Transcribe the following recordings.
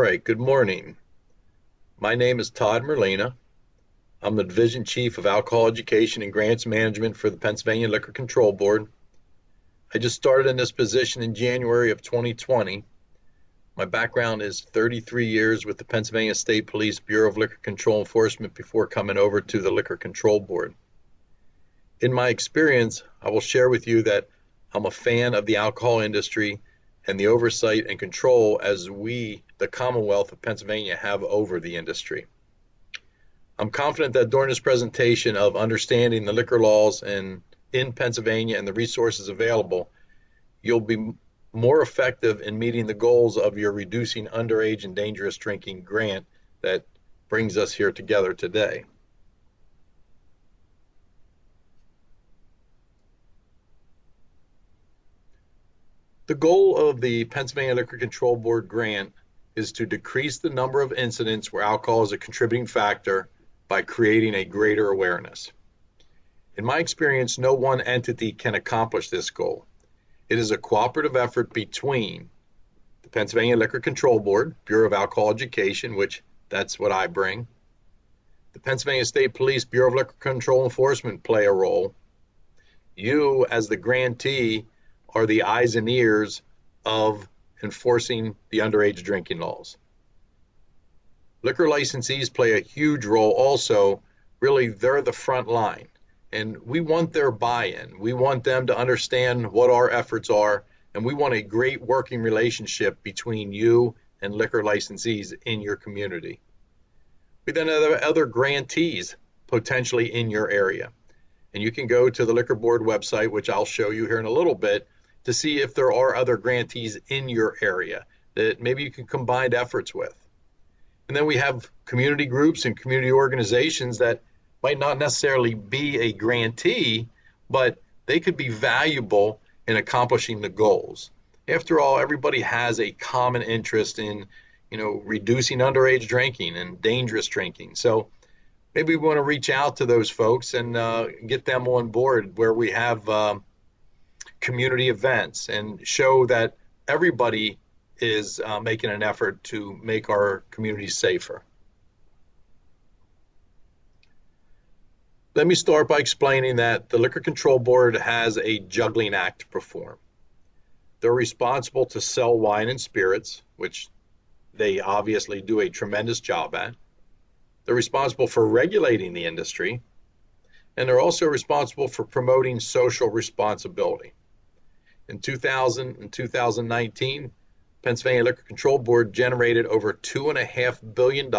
right, good morning. My name is Todd Merlina. I'm the Division Chief of Alcohol Education and Grants Management for the Pennsylvania Liquor Control Board. I just started in this position in January of 2020. My background is 33 years with the Pennsylvania State Police Bureau of Liquor Control Enforcement before coming over to the Liquor Control Board. In my experience, I will share with you that I'm a fan of the alcohol industry and the oversight and control as we, the Commonwealth of Pennsylvania, have over the industry. I'm confident that during this presentation of understanding the liquor laws in Pennsylvania and the resources available, you'll be more effective in meeting the goals of your Reducing Underage and Dangerous Drinking grant that brings us here together today. The goal of the Pennsylvania Liquor Control Board grant is to decrease the number of incidents where alcohol is a contributing factor by creating a greater awareness. In my experience, no one entity can accomplish this goal. It is a cooperative effort between the Pennsylvania Liquor Control Board, Bureau of Alcohol Education, which that's what I bring, the Pennsylvania State Police Bureau of Liquor Control Enforcement play a role. You, as the grantee, are the eyes and ears of enforcing the underage drinking laws. Liquor licensees play a huge role also. Really, they're the front line, and we want their buy-in. We want them to understand what our efforts are, and we want a great working relationship between you and liquor licensees in your community. We then have other grantees potentially in your area, and you can go to the Liquor Board website, which I'll show you here in a little bit, to see if there are other grantees in your area that maybe you can combine efforts with. And then we have community groups and community organizations that might not necessarily be a grantee, but they could be valuable in accomplishing the goals. After all, everybody has a common interest in, reducing underage drinking and dangerous drinking. So maybe we want to reach out to those folks and get them on board where we have community events and show that everybody is making an effort to make our communities safer. Let me start by explaining that the Liquor Control Board has a juggling act to perform. They're responsible to sell wine and spirits, which they obviously do a tremendous job at. They're responsible for regulating the industry, and they're also responsible for promoting social responsibility. In 2000 and 2019, Pennsylvania Liquor Control Board generated over $2.5 billion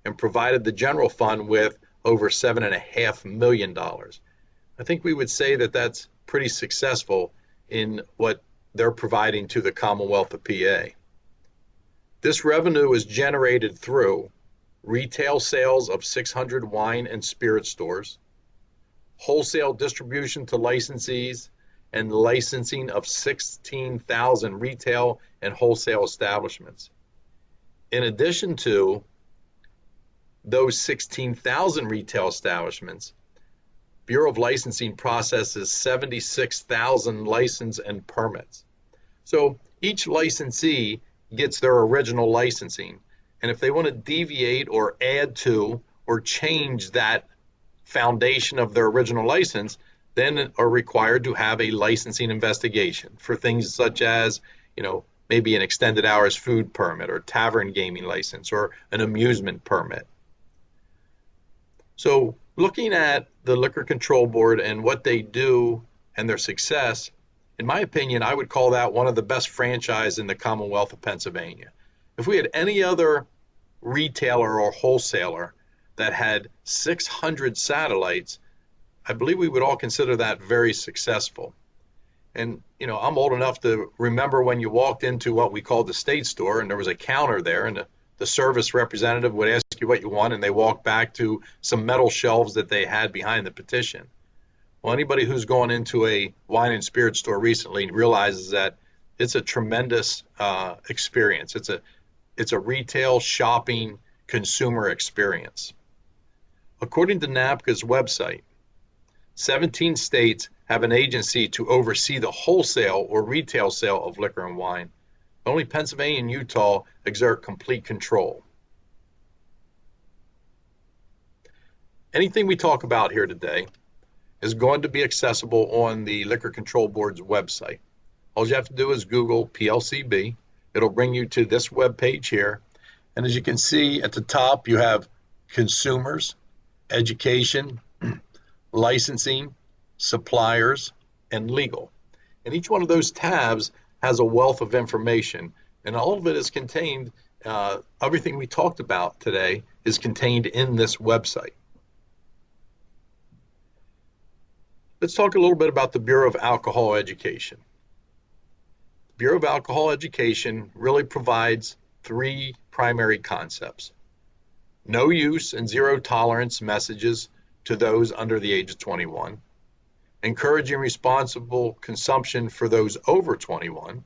and provided the general fund with over $7.5 million. I think we would say that that's pretty successful in what they're providing to the Commonwealth of PA. This revenue is generated through retail sales of 600 wine and spirit stores, wholesale distribution to licensees, and licensing of 16,000 retail and wholesale establishments. In addition to those 16,000 retail establishments, Bureau of Licensing processes 76,000 license and permits. So each licensee gets their original licensing, and if they want to deviate or add to or change that foundation of their original license, then are required to have a licensing investigation for things such as, maybe an extended hours food permit or tavern gaming license or an amusement permit. So looking at the Liquor Control Board and what they do and their success, in my opinion, I would call that one of the best franchises in the Commonwealth of Pennsylvania. If we had any other retailer or wholesaler that had 600 satellites, I believe we would all consider that very successful. And, I'm old enough to remember when you walked into what we called the state store and there was a counter there and the service representative would ask you what you want and they walked back to some metal shelves that they had behind the petition. Well, anybody who's gone into a wine and spirit store recently realizes that it's a tremendous experience. It's a retail shopping consumer experience. According to NABCA's website, 17 states have an agency to oversee the wholesale or retail sale of liquor and wine, Only Pennsylvania and Utah exert complete control. Anything we talk about here today is going to be accessible on the Liquor Control Board's website. All you have to do is Google PLCB. It'll bring you to this web page here. And as you can see at the top, you have consumers, education, licensing, suppliers, and legal. And each one of those tabs has a wealth of information, and all of it is contained, everything we talked about today is contained in this website. Let's talk a little bit about the Bureau of Alcohol Education. The Bureau of Alcohol Education really provides three primary concepts: no use and zero tolerance messages to those under the age of 21, encouraging responsible consumption for those over 21,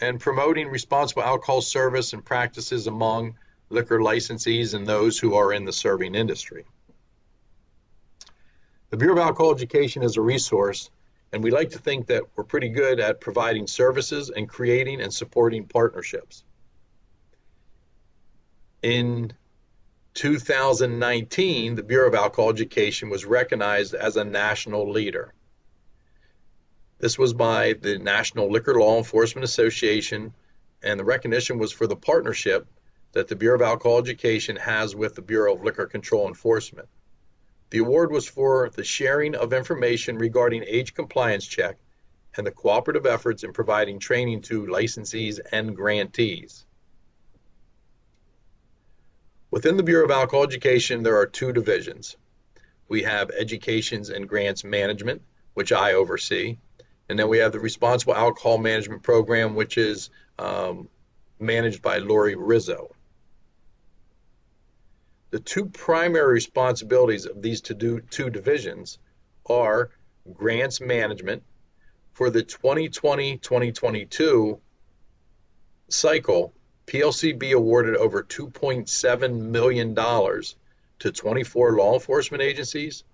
and promoting responsible alcohol service and practices among liquor licensees and those who are in the serving industry. The Bureau of Alcohol Education is a resource, and we like to think that we're pretty good at providing services and creating and supporting partnerships. In 2019, the Bureau of Alcohol Education was recognized as a national leader. This was by the National Liquor Law Enforcement Association, and the recognition was for the partnership that the Bureau of Alcohol Education has with the Bureau of Liquor Control Enforcement. The award was for the sharing of information regarding age compliance check and the cooperative efforts in providing training to licensees and grantees. Within the Bureau of Alcohol Education, there are two divisions. We have Educations and Grants Management, which I oversee, and then we have the Responsible Alcohol Management Program, which is managed by Lori Rizzo. The two primary responsibilities of these two divisions are grants management. For the 2020-2022 cycle, PLCB awarded over $2.7 million to 24 law enforcement agencies,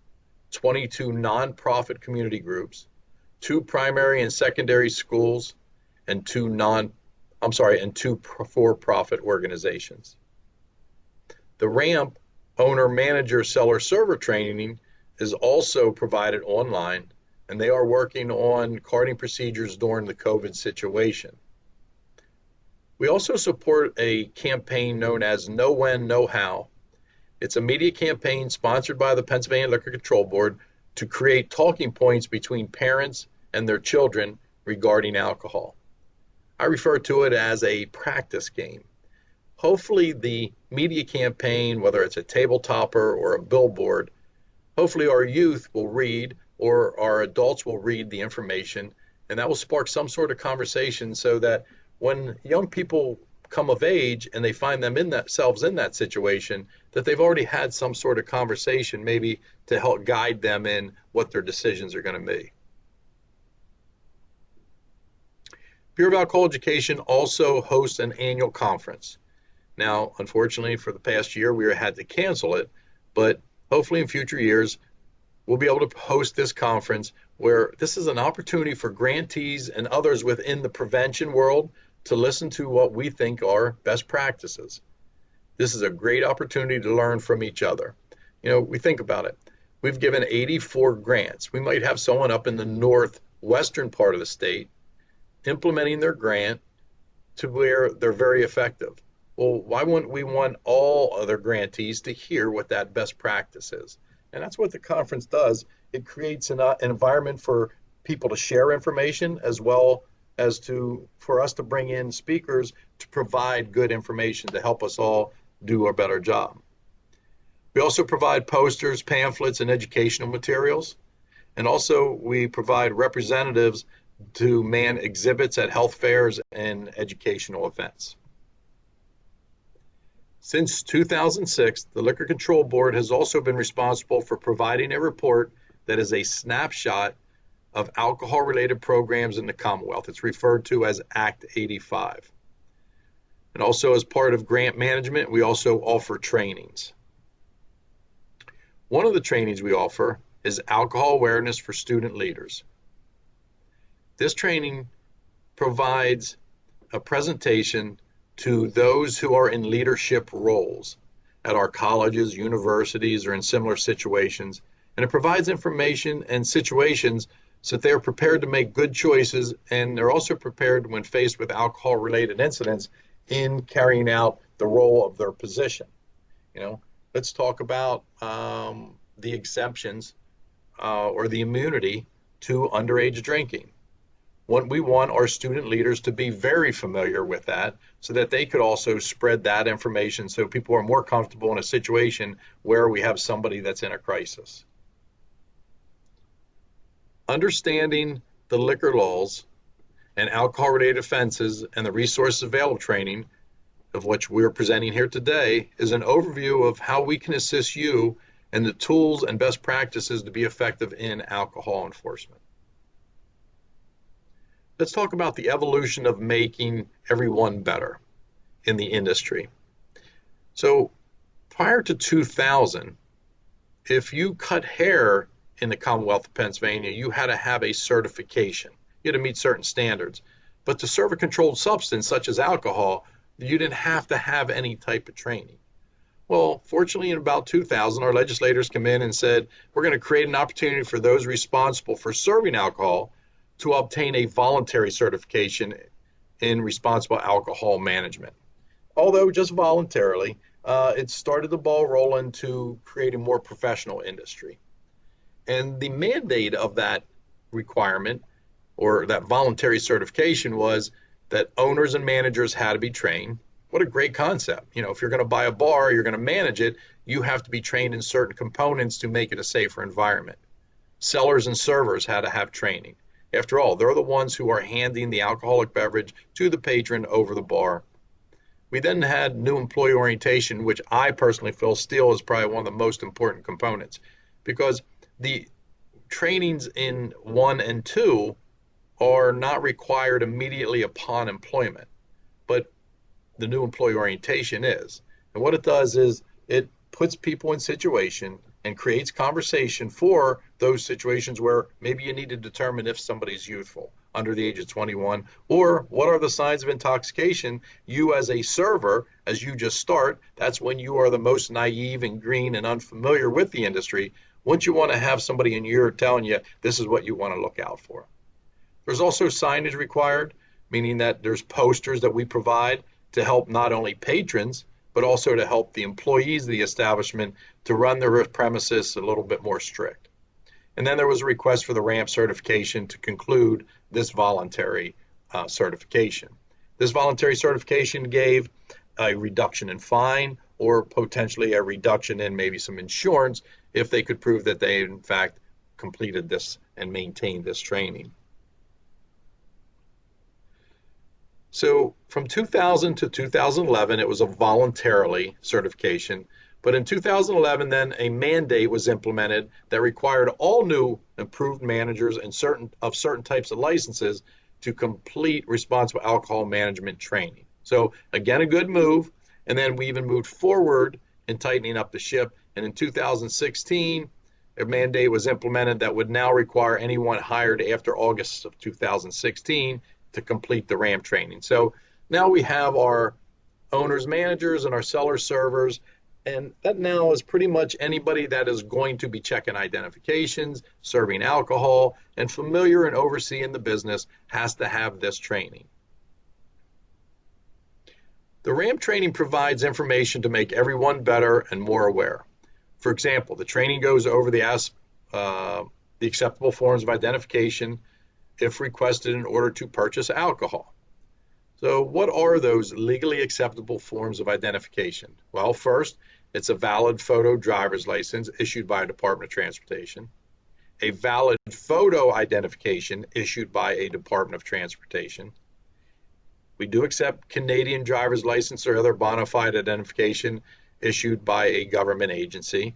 22 nonprofit community groups, 2 primary and secondary schools, and 2 for-profit organizations. The RAMP, owner, manager, seller, server training is also provided online, and they are working on carding procedures during the COVID situation. We also support a campaign known as Know When, Know How. It's a media campaign sponsored by the Pennsylvania Liquor Control Board to create talking points between parents and their children regarding alcohol. I refer to it as a practice game. Hopefully the media campaign, whether it's a table topper or a billboard, hopefully our youth will read or our adults will read the information, and that will spark some sort of conversation so that when young people come of age and they find themselves in that situation, that they've already had some sort of conversation maybe to help guide them in what their decisions are going to be. Bureau of Alcohol Education also hosts an annual conference. Now, unfortunately, for the past year, we had to cancel it, but hopefully in future years, we'll be able to host this conference where this is an opportunity for grantees and others within the prevention world to listen to what we think are best practices. This is a great opportunity to learn from each other. You know, we think about it. We've given 84 grants. We might have someone up in the northwestern part of the state implementing their grant to where they're very effective. Well, why wouldn't we want all other grantees to hear what that best practice is? And that's what the conference does. It creates an environment for people to share information as well as for us to bring in speakers to provide good information to help us all do a better job. We also provide posters, pamphlets, and educational materials. And also we provide representatives to man exhibits at health fairs and educational events. Since 2006, the Liquor Control Board has also been responsible for providing a report that is a snapshot of alcohol-related programs in the Commonwealth. It's referred to as Act 85. And also as part of grant management, we also offer trainings. One of the trainings we offer is alcohol awareness for student leaders. This training provides a presentation to those who are in leadership roles at our colleges, universities, or in similar situations. And it provides information and situations so that they're prepared to make good choices, and they're also prepared when faced with alcohol-related incidents in carrying out the role of their position. Let's talk about the exemptions or the immunity to underage drinking. We want our student leaders to be very familiar with that so that they could also spread that information so people are more comfortable in a situation where we have somebody that's in a crisis. Understanding the liquor laws and alcohol-related offenses and the resources available training, of which we're presenting here today, is an overview of how we can assist you and the tools and best practices to be effective in alcohol enforcement. Let's talk about the evolution of making everyone better in the industry. So prior to 2000, if you cut hair in the Commonwealth of Pennsylvania, you had to have a certification. You had to meet certain standards. But to serve a controlled substance such as alcohol, you didn't have to have any type of training. Well, fortunately, in about 2000, our legislators came in and said, we're going to create an opportunity for those responsible for serving alcohol to obtain a voluntary certification in responsible alcohol management. Although just voluntarily, it started the ball rolling to create a more professional industry. And the mandate of that requirement or that voluntary certification was that owners and managers had to be trained. What a great concept. If you're going to buy a bar, you're going to manage it, you have to be trained in certain components to make it a safer environment. Sellers and servers had to have training. After all, they're the ones who are handing the alcoholic beverage to the patron over the bar. We then had new employee orientation, which I personally feel still is probably one of the most important components, because the trainings in 1 and 2 are not required immediately upon employment, but the new employee orientation is. And what it does is it puts people in situation and creates conversation for those situations where maybe you need to determine if somebody's youthful, under the age of 21, or what are the signs of intoxication. You as a server, as you just start, that's when you are the most naive and green and unfamiliar with the industry. Once you want to have somebody in your ear telling you this is what you want to look out for. There's also signage required, meaning that there's posters that we provide to help not only patrons, but also to help the employees of the establishment to run their premises a little bit more strict. And then there was a request for the RAMP certification to conclude this voluntary certification. This voluntary certification gave a reduction in fine or potentially a reduction in maybe some insurance if they could prove that they in fact completed this and maintained this training. So from 2000 to 2011, it was a voluntarily certification. But in 2011, then a mandate was implemented that required all new approved managers and certain types of licenses to complete responsible alcohol management training. So again, a good move. And then we even moved forward in tightening up the ship. And in 2016, a mandate was implemented that would now require anyone hired after August of 2016 to complete the RAMP training. So now we have our owners, managers, and our sellers, servers, and that now is pretty much anybody that is going to be checking identifications, serving alcohol, and familiar and overseeing the business has to have this training. The RAMP training provides information to make everyone better and more aware. For example, the training goes over the acceptable forms of identification if requested in order to purchase alcohol. So what are those legally acceptable forms of identification? Well, first, it's a valid photo driver's license issued by a Department of Transportation, a valid photo identification issued by a Department of Transportation. We do accept Canadian driver's license or other bona fide identification issued by a government agency,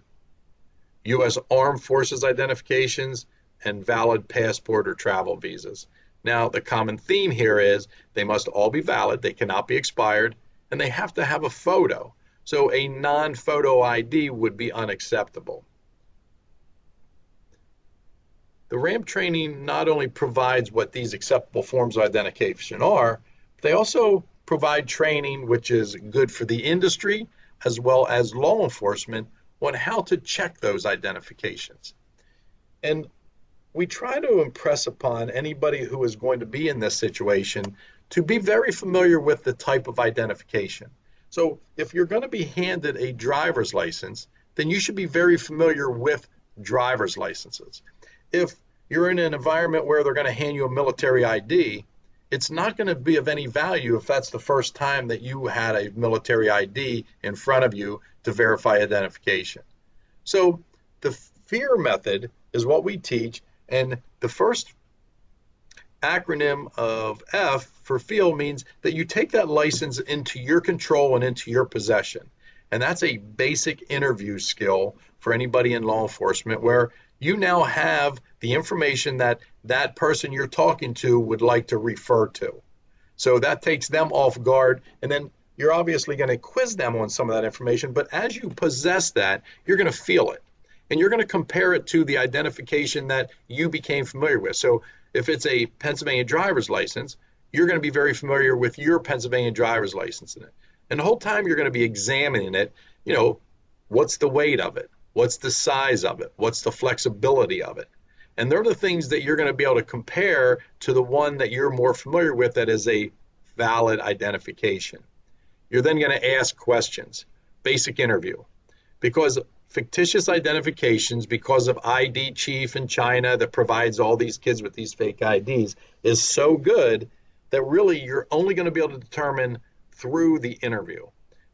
U.S. Armed Forces identifications, and valid passport or travel visas. Now, the common theme here is they must all be valid, they cannot be expired, and they have to have a photo. So a non-photo ID would be unacceptable. The RAMP training not only provides what these acceptable forms of identification are, They also provide training, which is good for the industry as well as law enforcement on how to check those identifications. And we try to impress upon anybody who is going to be in this situation to be very familiar with the type of identification. So if you're going to be handed a driver's license, then you should be very familiar with driver's licenses. If you're in an environment where they're going to hand you a military ID, it's not going to be of any value if that's the first time that you had a military ID in front of you to verify identification. So the FEAR method is what we teach, and the first acronym of F for feel means that you take that license into your control and into your possession. And that's a basic interview skill for anybody in law enforcement, where you now have the information that that person you're talking to would like to refer to. So that takes them off guard, and then you're obviously going to quiz them on some of that information, but as you possess that, you're going to feel it. And you're going to compare it to the identification that you became familiar with. So if it's a Pennsylvania driver's license, you're going to be very familiar with your Pennsylvania driver's license in it. And the whole time you're going to be examining it, what's the weight of it? What's the size of it? What's the flexibility of it? And they're the things that you're going to be able to compare to the one that you're more familiar with that is a valid identification. You're then going to ask questions, basic interview, because fictitious identifications, because of ID chief in China that provides all these kids with these fake IDs, is so good that really you're only going to be able to determine through the interview.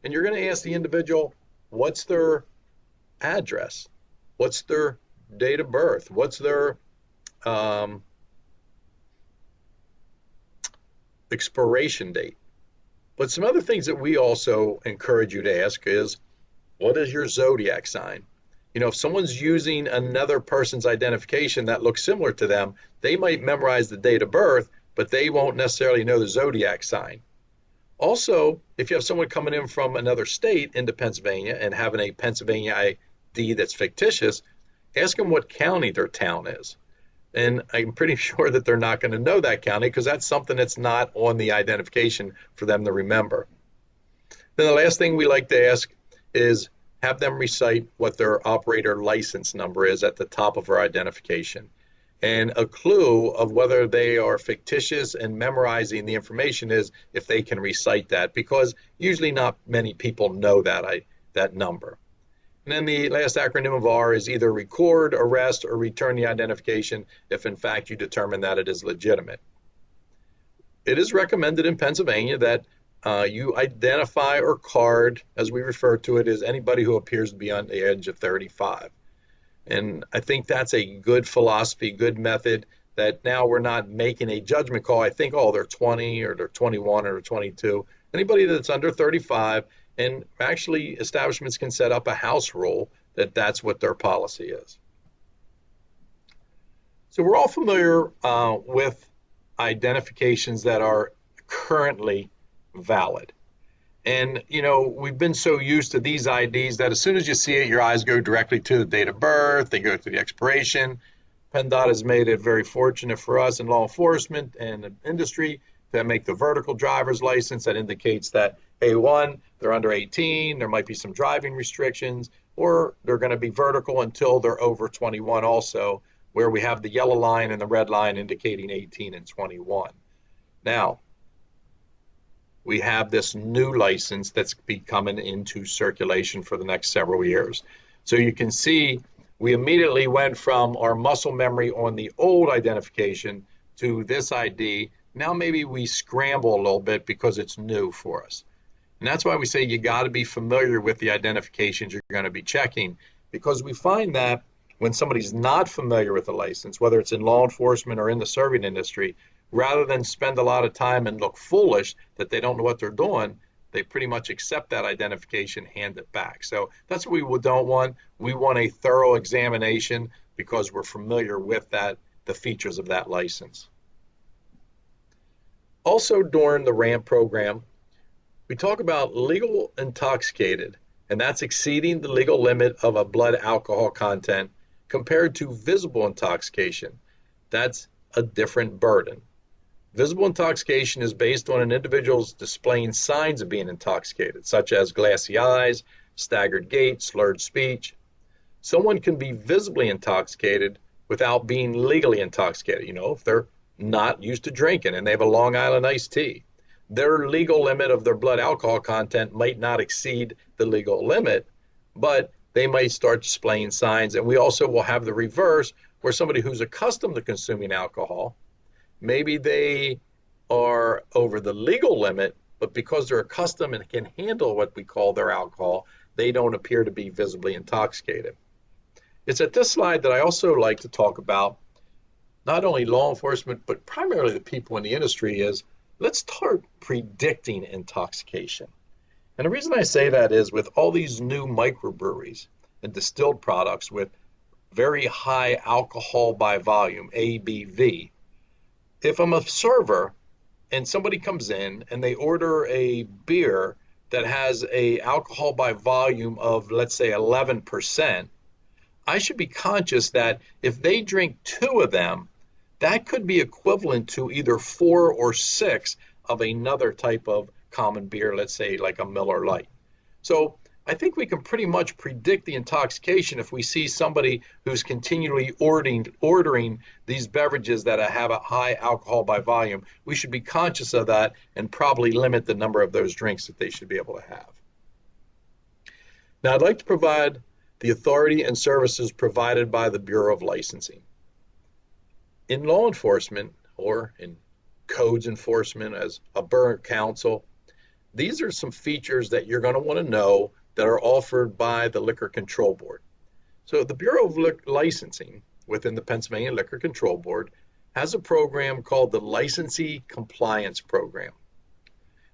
And you're going to ask the individual, what's their address? What's their date of birth? What's their expiration date? But some other things that we also encourage you to ask is, what is your zodiac sign? If someone's using another person's identification that looks similar to them, they might memorize the date of birth, but they won't necessarily know the zodiac sign. Also, if you have someone coming in from another state into Pennsylvania and having a Pennsylvania ID that's fictitious, ask them what county their town is. And I'm pretty sure that they're not going to know that county because that's something that's not on the identification for them to remember. Then the last thing we like to ask is have them recite what their operator license number is at the top of our identification. And a clue of whether they are fictitious and memorizing the information is if they can recite that, because usually not many people know that number. And then the last acronym of R is either record, arrest, or return the identification if in fact you determine that it is legitimate. It is recommended in Pennsylvania that you identify or card, as we refer to it, as anybody who appears to be on the age of 35. And I think that's a good philosophy, good method, that now we're not making a judgment call. I think, they're 20 or they're 21 or they're 22. Anybody that's under 35, and actually establishments can set up a house rule that that's what their policy is. So we're all familiar with identifications that are currently valid. And, we've been so used to these IDs that as soon as you see it, your eyes go directly to the date of birth, they go to the expiration. PennDOT has made it very fortunate for us in law enforcement and the industry to make the vertical driver's license that indicates that, hey, one, they're under 18, there might be some driving restrictions, or they're going to be vertical until they're over 21 also, where we have the yellow line and the red line indicating 18 and 21. Now, we have this new license that's be coming into circulation for the next several years. So you can see we immediately went from our muscle memory on the old identification to this ID. Now maybe we scramble a little bit because it's new for us. And that's why we say you got to be familiar with the identifications you're going to be checking, because we find that when somebody's not familiar with the license, whether it's in law enforcement or in the serving industry, rather than spend a lot of time and look foolish that they don't know what they're doing, they pretty much accept that identification, hand it back. So that's what we don't want. We want a thorough examination because we're familiar with the features of that license. Also during the RAMP program, we talk about legal intoxicated, and that's exceeding the legal limit of a blood alcohol content, compared to visible intoxication. That's a different burden. Visible intoxication is based on an individual's displaying signs of being intoxicated, such as glassy eyes, staggered gait, slurred speech. Someone can be visibly intoxicated without being legally intoxicated. If they're not used to drinking and they have a Long Island iced tea, their legal limit of their blood alcohol content might not exceed the legal limit, but they might start displaying signs. And we also will have the reverse, where somebody who's accustomed to consuming alcohol, maybe they are over the legal limit, but because they're accustomed and can handle what we call their alcohol, they don't appear to be visibly intoxicated. It's at this slide that I also like to talk about not only law enforcement, but primarily the people in the industry is, let's start predicting intoxication. And the reason I say that is with all these new microbreweries and distilled products with very high alcohol by volume, ABV, if I'm a server and somebody comes in and they order a beer that has a alcohol by volume of, let's say, 11%, I should be conscious that if they drink 2 of them, that could be equivalent to either 4 or 6 of another type of common beer, let's say like a Miller Lite. So I think we can pretty much predict the intoxication if we see somebody who's continually ordering these beverages that have a high alcohol by volume. We should be conscious of that and probably limit the number of those drinks that they should be able to have. Now, I'd like to provide the authority and services provided by the Bureau of Licensing. In law enforcement, or in codes enforcement as a borough counsel, these are some features that you're going to want to know that are offered by the Liquor Control Board. So the Bureau of Licensing within the Pennsylvania Liquor Control Board has a program called the Licensee Compliance Program.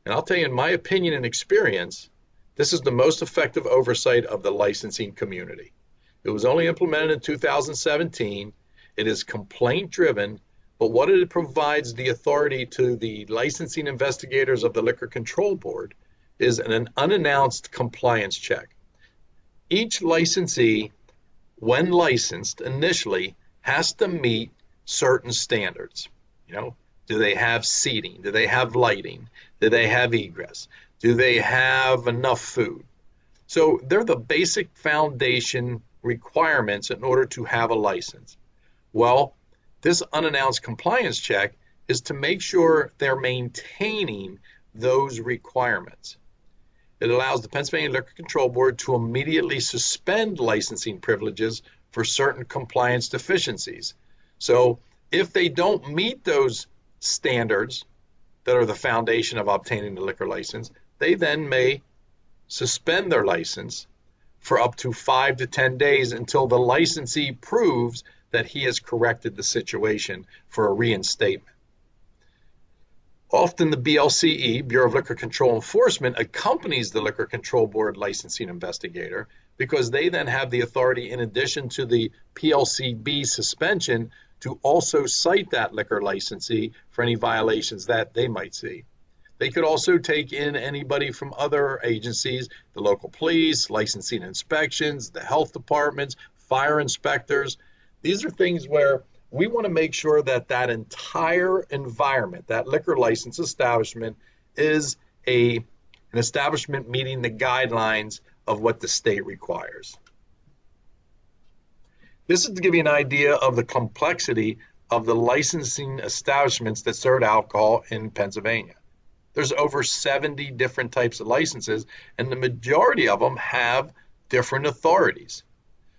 And I'll tell you, in my opinion and experience, this is the most effective oversight of the licensing community. It was only implemented in 2017. It is complaint driven, but what it provides the authority to the licensing investigators of the Liquor Control Board is an unannounced compliance check. Each licensee, when licensed initially, has to meet certain standards. Do they have seating? Do they have lighting? Do they have egress? Do they have enough food? So they're the basic foundation requirements in order to have a license. Well, this unannounced compliance check is to make sure they're maintaining those requirements. It allows the Pennsylvania Liquor Control Board to immediately suspend licensing privileges for certain compliance deficiencies. So if they don't meet those standards that are the foundation of obtaining the liquor license, they then may suspend their license for up to 5 to 10 days until the licensee proves that he has corrected the situation for a reinstatement. Often the BLCE, Bureau of Liquor Control Enforcement, accompanies the Liquor Control Board licensing investigator because they then have the authority, in addition to the PLCB suspension, to also cite that liquor licensee for any violations that they might see. They could also take in anybody from other agencies, the local police, licensing inspections, the health departments, fire inspectors. These are things where we want to make sure that that entire environment, that liquor license establishment, is an establishment meeting the guidelines of what the state requires. This is to give you an idea of the complexity of the licensing establishments that serve alcohol in Pennsylvania. There's over 70 different types of licenses, and the majority of them have different authorities.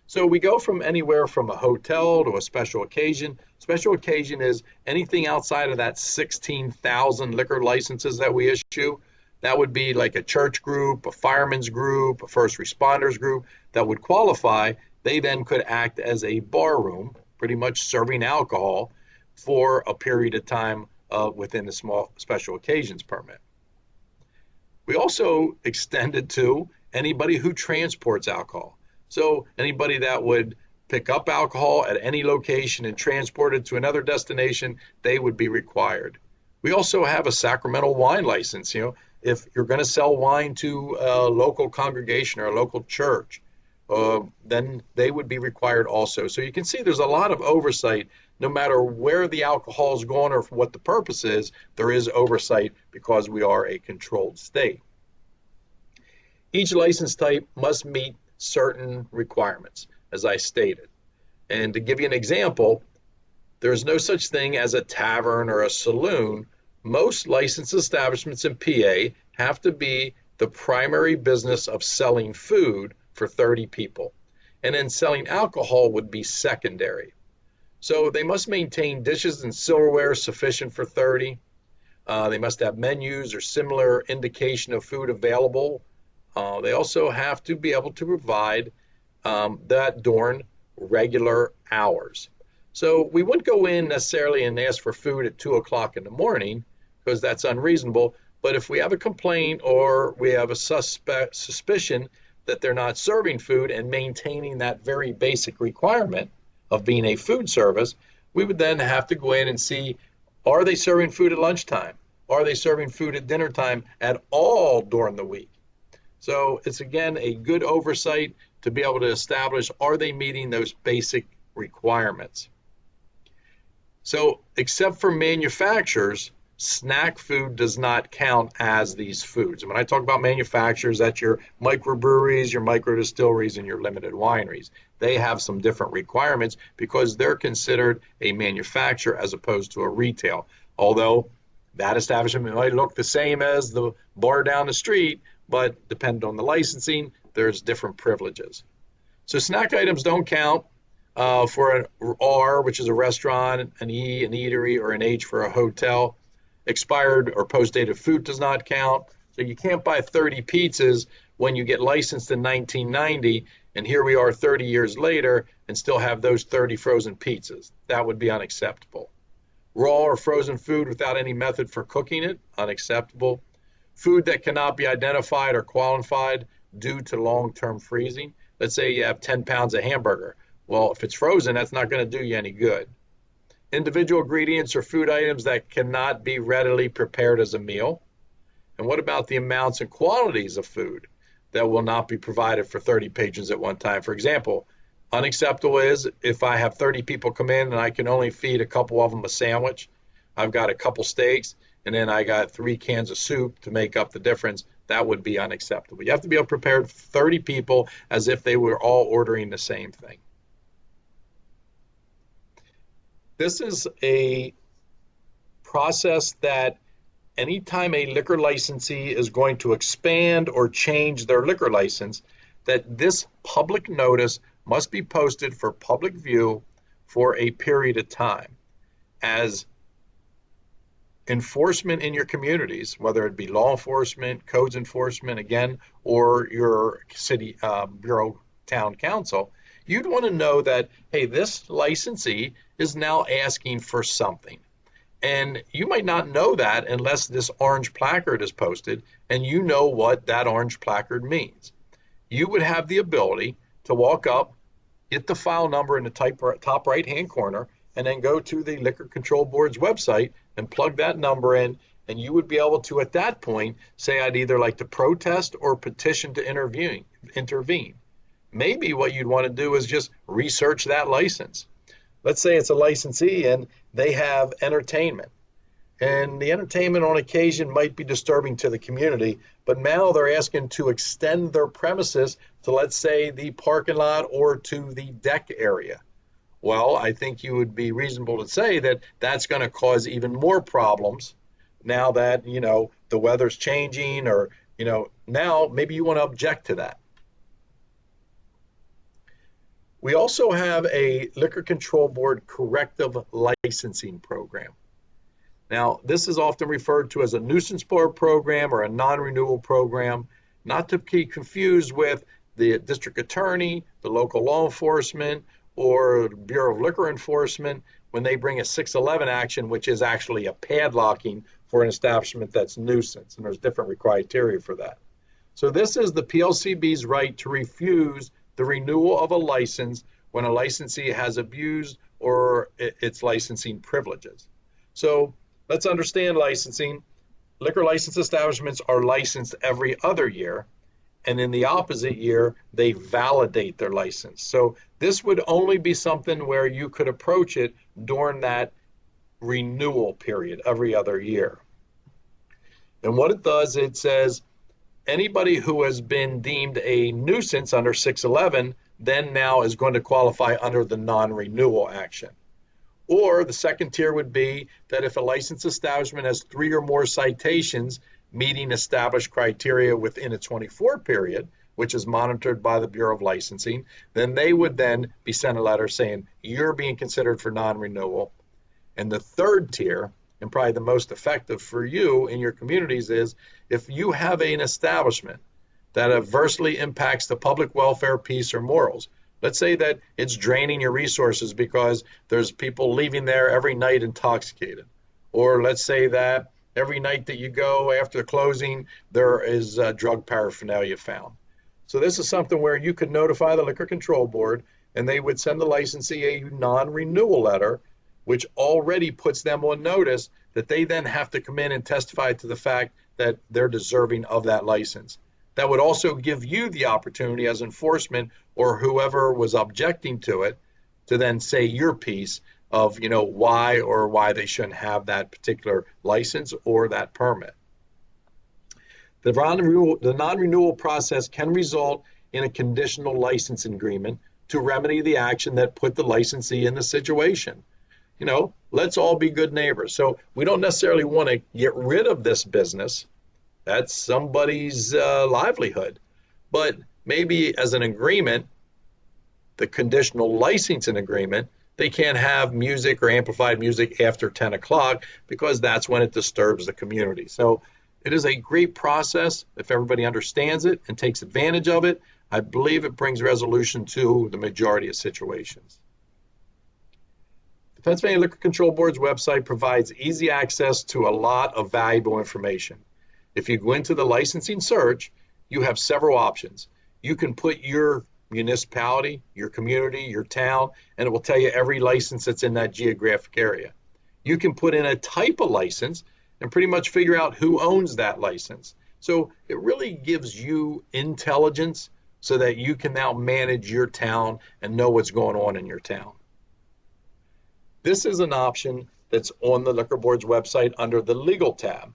So we go from anywhere from a hotel to a special occasion. Special occasion is anything outside of that 16,000 liquor licenses that we issue. That would be like a church group, a fireman's group, a first responders group that would qualify. They then could act as a bar room, pretty much serving alcohol for a period of time within the small special occasions permit. We also extended to anybody who transports alcohol. So anybody that would pick up alcohol at any location and transport it to another destination, they would be required. We also have a sacramental wine license. If you're going to sell wine to a local congregation or a local church, then they would be required also. So you can see there's a lot of oversight no matter where the alcohol is going or for what the purpose is, there is oversight because we are a controlled state. Each license type must meet certain requirements, as I stated. And to give you an example, there is no such thing as a tavern or a saloon. Most licensed establishments in PA have to be the primary business of selling food for 30 people. And then selling alcohol would be secondary. So they must maintain dishes and silverware sufficient for 30. They must have menus or similar indication of food available. They also have to be able to provide that during regular hours. So we wouldn't go in necessarily and ask for food at 2 o'clock in the morning because that's unreasonable. But if we have a complaint or we have a suspicion that they're not serving food and maintaining that very basic requirement of being a food service, we would then have to go in and see, are they serving food at lunchtime? Are they serving food at dinner time at all during the week? So it's, again, a good oversight to be able to establish, are they meeting those basic requirements? So except for manufacturers, snack food does not count as these foods. And when I talk about manufacturers, that's your microbreweries, your microdistilleries, and your limited wineries. They have some different requirements because they're considered a manufacturer as opposed to a retail. Although that establishment might look the same as the bar down the street, but depending on the licensing, there's different privileges. So snack items don't count for an R, which is a restaurant, an E, an eatery, or an H for a hotel. Expired or post-dated food does not count. So you can't buy 30 pizzas when you get licensed in 1990, and here we are 30 years later and still have those 30 frozen pizzas. That would be unacceptable. Raw or frozen food without any method for cooking it, unacceptable. Food that cannot be identified or qualified due to long-term freezing. Let's say you have 10 pounds of hamburger. Well, if it's frozen, that's not going to do you any good. Individual ingredients or food items that cannot be readily prepared as a meal. And what about the amounts and quantities of food that will not be provided for 30 patrons at one time? For example, unacceptable is if I have 30 people come in and I can only feed a couple of them a sandwich, I've got a couple steaks, and then I got 3 cans of soup to make up the difference. That would be unacceptable. You have to be able to prepare 30 people as if they were all ordering the same thing. This is a process that anytime a liquor licensee is going to expand or change their liquor license, that this public notice must be posted for public view for a period of time. As enforcement in your communities, whether it be law enforcement, codes enforcement, again, or your city bureau, town council, you'd want to know that, hey, this licensee is now asking for something. And you might not know that unless this orange placard is posted and you know what that orange placard means. You would have the ability to walk up, hit the file number in the top right-hand corner, and then go to the Liquor Control Board's website and plug that number in, and you would be able to, at that point, say, I'd either like to protest or petition to intervene. Maybe what you'd want to do is just research that license. Let's say it's a licensee and they have entertainment. And the entertainment on occasion might be disturbing to the community, but now they're asking to extend their premises to, let's say, the parking lot or to the deck area. Well, I think you would be reasonable to say that that's going to cause even more problems now that, the weather's changing, or, now maybe you want to object to that. We also have a Liquor Control Board corrective licensing program. Now, this is often referred to as a nuisance board program or a non-renewal program, not to be confused with the district attorney, the local law enforcement, or the Bureau of Liquor Enforcement when they bring a 611 action, which is actually a padlocking for an establishment that's nuisance, and there's different criteria for that. So this is the PLCB's right to refuse the renewal of a license when a licensee has abused or its licensing privileges. So let's understand licensing. Liquor license establishments are licensed every other year, and in the opposite year, they validate their license. So this would only be something where you could approach it during that renewal period every other year. And what it does, it says anybody who has been deemed a nuisance under 611 then now is going to qualify under the non-renewal action. Or the second tier would be that if a licensed establishment has 3 or more citations meeting established criteria within a 24 period, which is monitored by the Bureau of Licensing, then they would then be sent a letter saying you're being considered for non-renewal. And the third tier, and probably the most effective for you in your communities, is if you have an establishment that adversely impacts the public welfare, peace, or morals. Let's say that it's draining your resources because there's people leaving there every night intoxicated. Or let's say that every night that you go after the closing, there is drug paraphernalia found. So this is something where you could notify the Liquor Control Board, and they would send the licensee a non-renewal letter, which already puts them on notice that they then have to come in and testify to the fact that they're deserving of that license. That would also give you the opportunity as enforcement or whoever was objecting to it to then say your piece of, why they shouldn't have that particular license or that permit. The non-renewal process can result in a conditional license agreement to remedy the action that put the licensee in the situation. Let's all be good neighbors. So we don't necessarily want to get rid of this business. That's somebody's livelihood. But maybe as an agreement, the conditional licensing agreement, they can't have music or amplified music after 10 o'clock because that's when it disturbs the community. So it is a great process if everybody understands it and takes advantage of it. I believe it brings resolution to the majority of situations. The Pennsylvania Liquor Control Board's website provides easy access to a lot of valuable information. If you go into the licensing search, you have several options. You can put your municipality, your community, your town, and it will tell you every license that's in that geographic area. You can put in a type of license and pretty much figure out who owns that license. So it really gives you intelligence so that you can now manage your town and know what's going on in your town. This is an option that's on the Liquor Board's website under the Legal tab.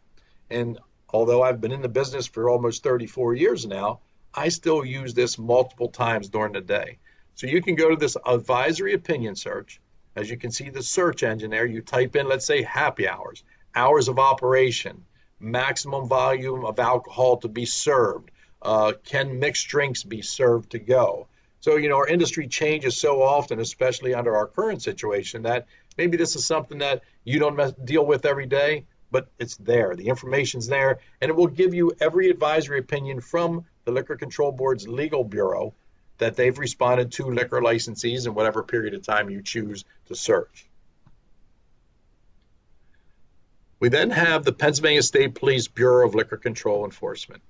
And although I've been in the business for almost 34 years now, I still use this multiple times during the day. So you can go to this advisory opinion search. As you can see the search engine there, you type in, let's say, happy hours, hours of operation, maximum volume of alcohol to be served, can mixed drinks be served to go? So, our industry changes so often, especially under our current situation, that maybe this is something that you don't deal with every day, but it's there. The information's there, and it will give you every advisory opinion from the Liquor Control Board's Legal Bureau that they've responded to liquor licensees in whatever period of time you choose to search. We then have the Pennsylvania State Police Bureau of Liquor Control Enforcement,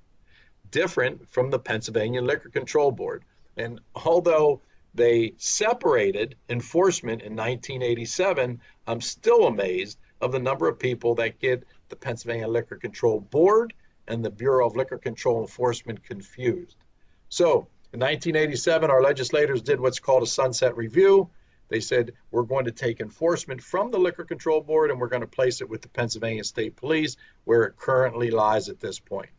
different from the Pennsylvania Liquor Control Board. And although they separated enforcement in 1987, I'm still amazed of the number of people that get the Pennsylvania Liquor Control Board and the Bureau of Liquor Control Enforcement confused. So in 1987, our legislators did what's called a sunset review. They said, we're going to take enforcement from the Liquor Control Board and we're going to place it with the Pennsylvania State Police, where it currently lies at this point.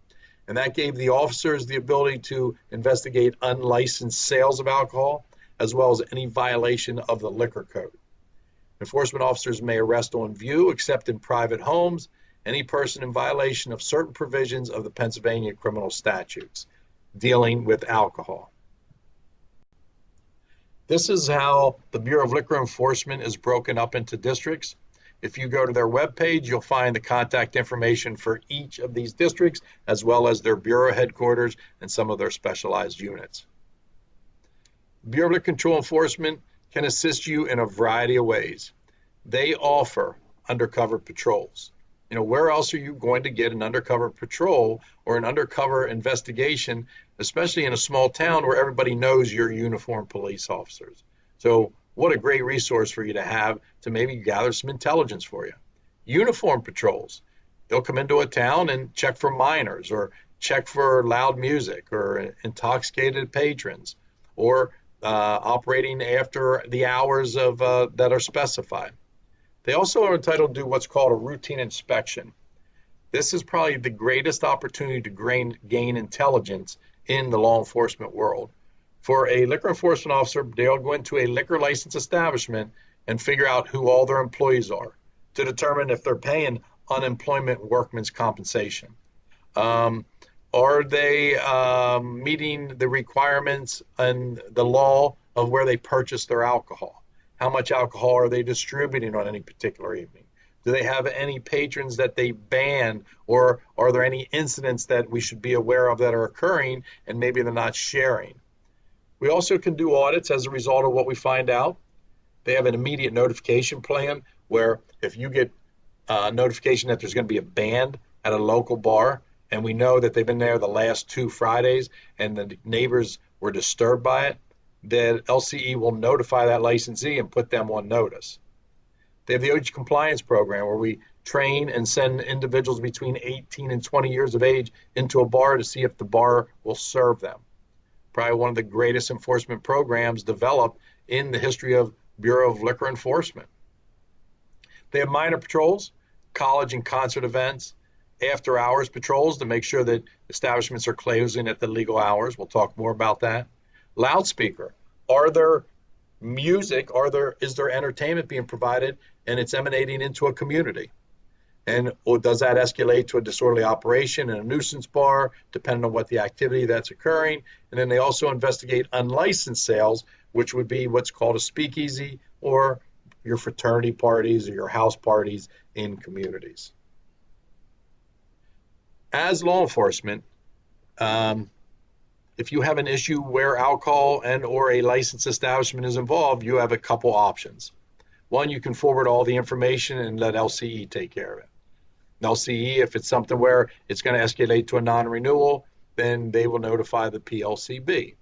And that gave the officers the ability to investigate unlicensed sales of alcohol, as well as any violation of the liquor code. Enforcement officers may arrest on view, except in private homes, any person in violation of certain provisions of the Pennsylvania criminal statutes dealing with alcohol. This is how the Bureau of Liquor Enforcement is broken up into districts. If you go to their webpage, you'll find the contact information for each of these districts, as well as their bureau headquarters and some of their specialized units. Bureau of Liquor Control Enforcement can assist you in a variety of ways. They offer undercover patrols. Where else are you going to get an undercover patrol or an undercover investigation, especially in a small town where everybody knows you're uniformed police officers? So what a great resource for you to have to maybe gather some intelligence for you. Uniform patrols. They'll come into a town and check for minors or check for loud music or intoxicated patrons, or operating after the hours of that are specified. They also are entitled to do what's called a routine inspection. This is probably the greatest opportunity to gain intelligence in the law enforcement world. For a liquor enforcement officer, they'll go into a liquor license establishment and figure out who all their employees are to determine if they're paying unemployment workman's compensation. Are they meeting the requirements and the law of where they purchase their alcohol? How much alcohol are they distributing on any particular evening? Do they have any patrons that they ban, or are there any incidents that we should be aware of that are occurring and maybe they're not sharing? We also can do audits as a result of what we find out. They have an immediate notification plan where if you get notification that there's going to be a band at a local bar, and we know that they've been there the last 2 Fridays and the neighbors were disturbed by it, then LCE will notify that licensee and put them on notice. They have the age compliance program where we train and send individuals between 18 and 20 years of age into a bar to see if the bar will serve them. Probably one of the greatest enforcement programs developed in the history of Bureau of Liquor Enforcement. They have minor patrols, college and concert events, after hours patrols to make sure that establishments are closing at the legal hours. We'll talk more about that. Loudspeaker. Are there music? Is there entertainment being provided and it's emanating into a community? And or does that escalate to a disorderly operation and a nuisance bar, depending on what the activity that's occurring? And then they also investigate unlicensed sales, which would be what's called a speakeasy or your fraternity parties or your house parties in communities. As law enforcement, if you have an issue where alcohol and or a licensed establishment is involved, you have a couple options. One, you can forward all the information and let LCE take care of it. LCE, if it's something where it's going to escalate to a non-renewal, then they will notify the PLCB.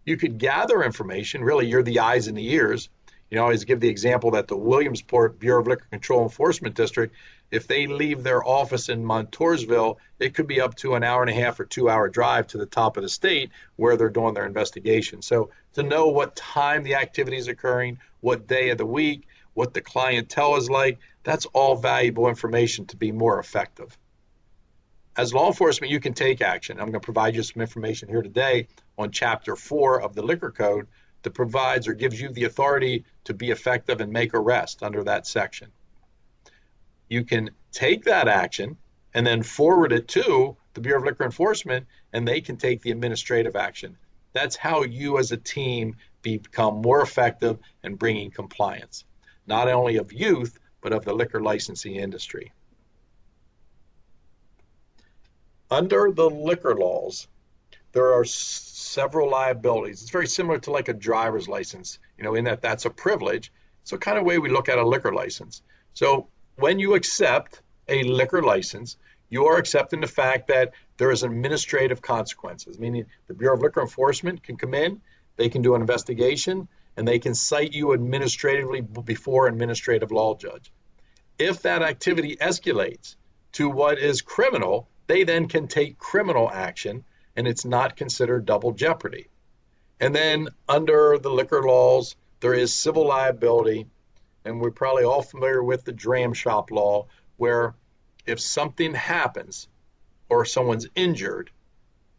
You could gather information. Really, you're the eyes and the ears. I always give the example that the Williamsport Bureau of Liquor Control Enforcement District, if they leave their office in Montoursville, it could be up to an hour and a half or 2-hour drive to the top of the state where they're doing their investigation. So to know what time the activity is occurring, what day of the week, what the clientele is like, that's all valuable information to be more effective. As law enforcement, you can take action. I'm going to provide you some information here today on Chapter 4 of the Liquor Code that provides or gives you the authority to be effective and make arrest under that section. You can take that action and then forward it to the Bureau of Liquor Enforcement, and they can take the administrative action. That's how you as a team become more effective in bringing compliance, not only of youth, but of the liquor licensing industry. Under the liquor laws, there are several liabilities. It's very similar to like a driver's license, in that that's a privilege. So kind of way we look at a liquor license. So when you accept a liquor license, you are accepting the fact that there is administrative consequences, meaning the Bureau of Liquor Enforcement can come in, they can do an investigation, and they can cite you administratively before an administrative law judge. If that activity escalates to what is criminal, they then can take criminal action, and it's not considered double jeopardy. And then under the liquor laws, there is civil liability, and we're probably all familiar with the dram shop law, where if something happens or someone's injured,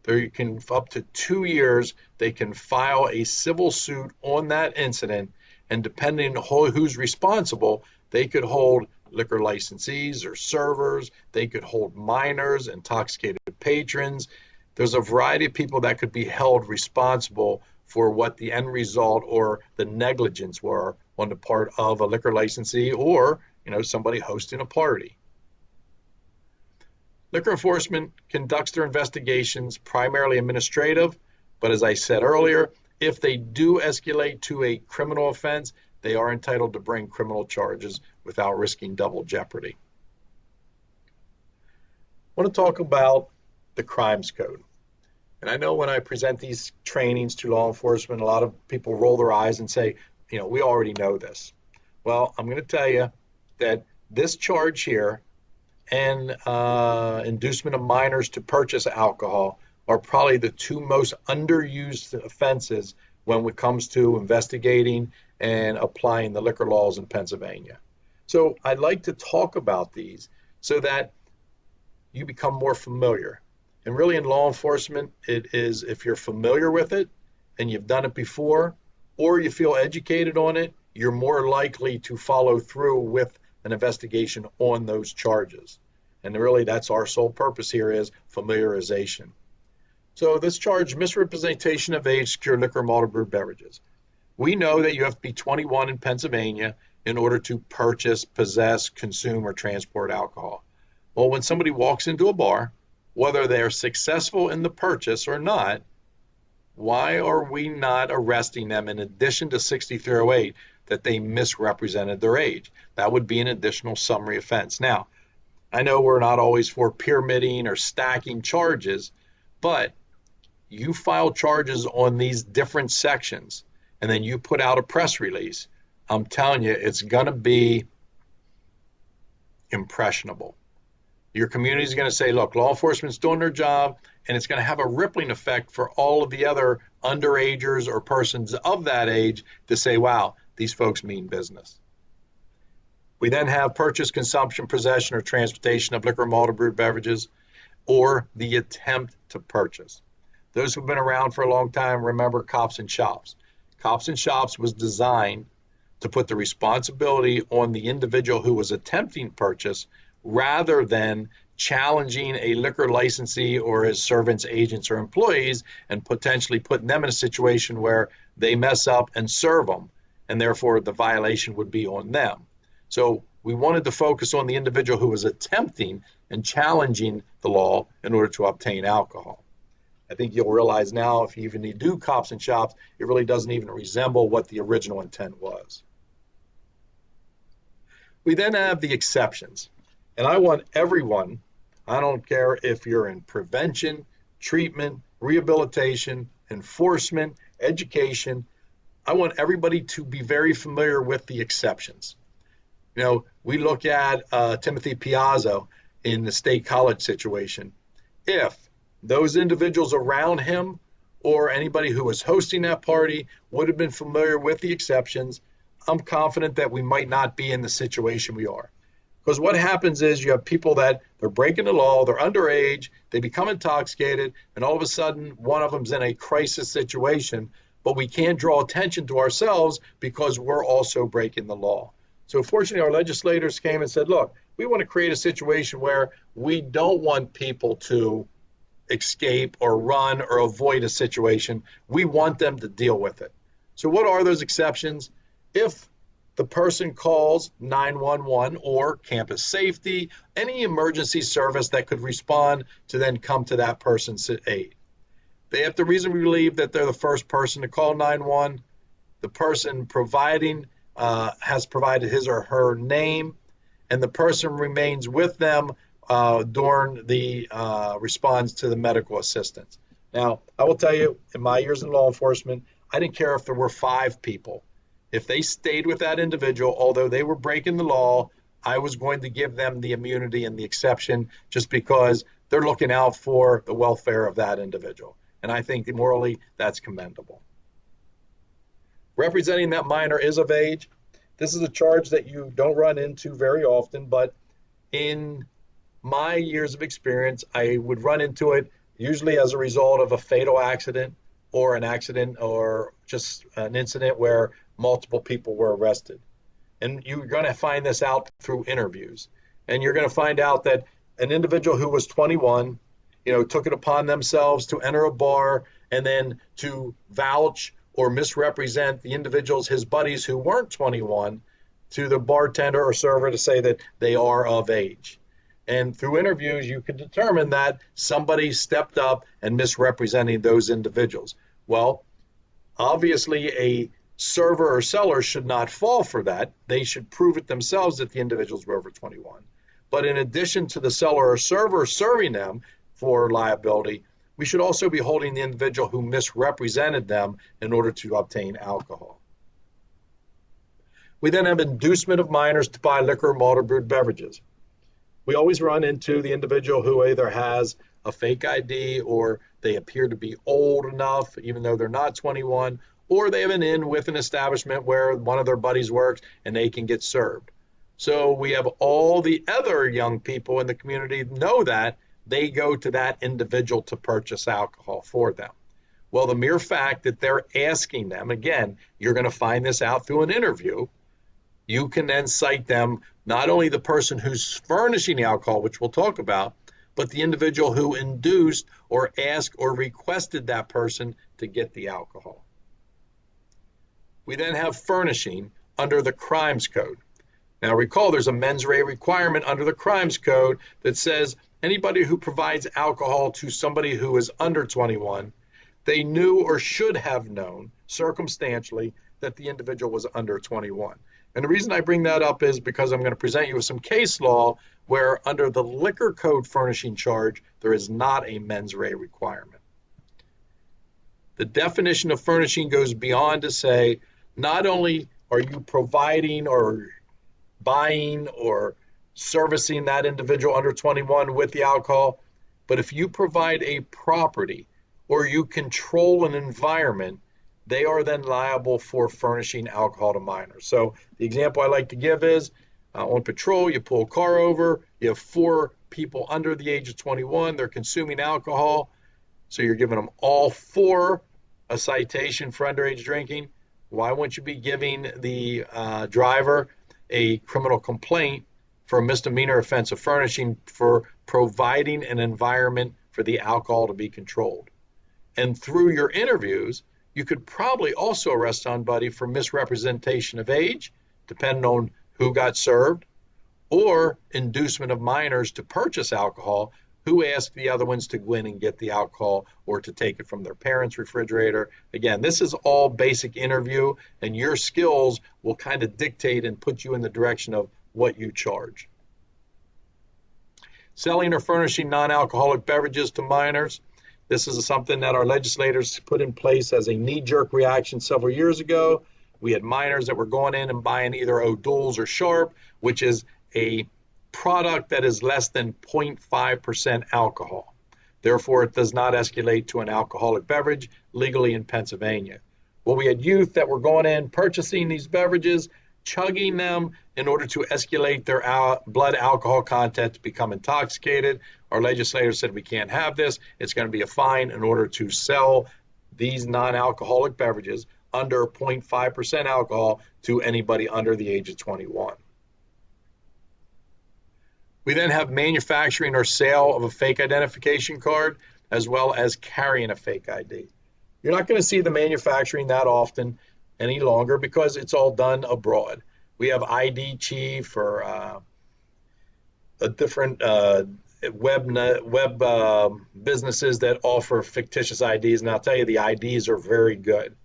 there can up to 2 years, they can file a civil suit on that incident, and depending on who's responsible, they could hold liquor licensees or servers, they could hold minors, intoxicated patrons. There's a variety of people that could be held responsible for what the end result or the negligence were on the part of a liquor licensee or somebody hosting a party. Liquor enforcement conducts their investigations primarily administrative, but as I said earlier, if they do escalate to a criminal offense, they are entitled to bring criminal charges without risking double jeopardy. I want to talk about the crimes code. And I know when I present these trainings to law enforcement, a lot of people roll their eyes and say, we already know this. Well, I'm going to tell you that this charge here and inducement of minors to purchase alcohol are probably the two most underused offenses when it comes to investigating and applying the liquor laws in Pennsylvania. So I'd like to talk about these so that you become more familiar. And really in law enforcement, it is if you're familiar with it and you've done it before, or you feel educated on it, you're more likely to follow through with an investigation on those charges. And really that's our sole purpose here is familiarization. So this charge, misrepresentation of age, secure liquor, malted brewed beverages. We know that you have to be 21 in Pennsylvania in order to purchase, possess, consume, or transport alcohol. Well, when somebody walks into a bar, whether they're successful in the purchase or not, why are we not arresting them in addition to 6308 that they misrepresented their age? That would be an additional summary offense. Now, I know we're not always for pyramiding or stacking charges, but you file charges on these different sections and then you put out a press release, I'm telling you, it's going to be impressionable. Your community is going to say, look, law enforcement's doing their job, and it's going to have a rippling effect for all of the other underagers or persons of that age to say, wow, these folks mean business. We then have purchase, consumption, possession, or transportation of liquor, malted brewed beverages, or the attempt to purchase. Those who've been around for a long time remember Cops and Shops. Cops and Shops was designed to put the responsibility on the individual who was attempting purchase rather than challenging a liquor licensee or his servants, agents, or employees and potentially putting them in a situation where they mess up and serve them, and therefore the violation would be on them. So we wanted to focus on the individual who was attempting and challenging the law in order to obtain alcohol. I think you'll realize now if you even do Cops and Shops, it really doesn't even resemble what the original intent was. We then have the exceptions. And I want everyone, I don't care if you're in prevention, treatment, rehabilitation, enforcement, education, I want everybody to be very familiar with the exceptions. You know, we look at Timothy Piazza in the State College situation. If those individuals around him or anybody who was hosting that party would have been familiar with the exceptions, I'm confident that we might not be in the situation we are. Because what happens is you have people that they're breaking the law, they're underage, they become intoxicated, and all of a sudden one of them's in a crisis situation, but we can't draw attention to ourselves because we're also breaking the law. So fortunately, our legislators came and said, look, we want to create a situation where we don't want people to escape or run or avoid a situation. We want them to deal with it. So what are those exceptions? If the person calls 911 or campus safety, any emergency service that could respond to then come to that person's aid. They have to reasonably believe that they're the first person to call 911. The person providing has provided his or her name, and the person remains with them during the response to the medical assistance. Now, I will tell you, in my years in law enforcement, I didn't care if there were 5 people. If they stayed with that individual, although they were breaking the law, I was going to give them the immunity and the exception just because they're looking out for the welfare of that individual. And I think morally that's commendable. Representing that minor is of age. This is a charge that you don't run into very often, but in my years of experience, I would run into it usually as a result of a fatal accident or an accident or just an incident where multiple people were arrested. And you're going to find this out through interviews. And you're going to find out that an individual who was 21, took it upon themselves to enter a bar and then to vouch or misrepresent the individuals, his buddies who weren't 21, to the bartender or server to say that they are of age. And through interviews, you can determine that somebody stepped up and misrepresenting those individuals. Well, obviously a server or seller should not fall for that. They should prove it themselves that the individuals were over 21. But in addition to the seller or server serving them for liability, we should also be holding the individual who misrepresented them in order to obtain alcohol. We then have inducement of minors to buy liquor, malted brewed beverages. We always run into the individual who either has a fake ID or they appear to be old enough, even though they're not 21, or they have an in with an establishment where one of their buddies works and they can get served. So we have all the other young people in the community know that they go to that individual to purchase alcohol for them. Well, the mere fact that they're asking them, again, you're going to find this out through an interview, you can then cite them, not only the person who's furnishing the alcohol, which we'll talk about, but the individual who induced or asked or requested that person to get the alcohol. We then have furnishing under the Crimes Code. Now recall, there's a mens rea requirement under the Crimes Code that says anybody who provides alcohol to somebody who is under 21, they knew or should have known circumstantially that the individual was under 21. And the reason I bring that up is because I'm going to present you with some case law where under the liquor code furnishing charge, there is not a mens rea requirement. The definition of furnishing goes beyond to say, not only are you providing or buying or servicing that individual under 21 with the alcohol, but if you provide a property or you control an environment, they are then liable for furnishing alcohol to minors. So the example I like to give is on patrol, you pull a car over, you have 4 people under the age of 21, they're consuming alcohol, so you're giving them all 4 a citation for underage drinking. Why wouldn't you be giving the driver a criminal complaint for a misdemeanor offense of furnishing for providing an environment for the alcohol to be controlled? And through your interviews, you could probably also arrest somebody for misrepresentation of age, depending on who got served, or inducement of minors to purchase alcohol, who asked the other ones to go in and get the alcohol or to take it from their parents' refrigerator. Again, this is all basic interview, and your skills will kind of dictate and put you in the direction of what you charge. Selling or furnishing non-alcoholic beverages to minors. This is something that our legislators put in place as a knee-jerk reaction several years ago. We had minors that were going in and buying either O'Doul's or Sharp, which is a product that is less than 0.5% alcohol. Therefore, it does not escalate to an alcoholic beverage legally in Pennsylvania. Well, we had youth that were going in, purchasing these beverages, chugging them in order to escalate their blood alcohol content to become intoxicated. Our legislators said we can't have this. It's going to be a fine in order to sell these non-alcoholic beverages under 0.5% alcohol to anybody under the age of 21. We then have manufacturing or sale of a fake identification card, as well as carrying a fake ID. You're not going to see the manufacturing that often any longer because it's all done abroad. We have ID Chief or a different web businesses that offer fictitious IDs, and I'll tell you the IDs are very good.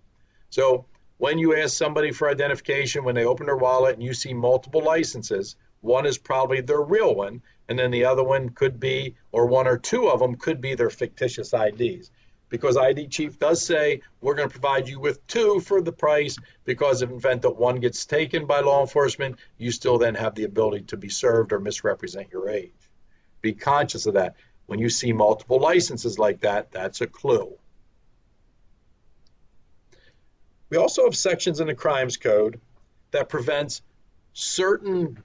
So when you ask somebody for identification, when they open their wallet and you see multiple licenses, one is probably their real one, and then the other one could be, or 1 or 2 of them could be their fictitious IDs. Because ID Chief does say, we're going to provide you with 2 for the price, because if in event that one gets taken by law enforcement, you still then have the ability to be served or misrepresent your age. Be conscious of that. When you see multiple licenses like that, that's a clue. We also have sections in the Crimes Code that prevents certain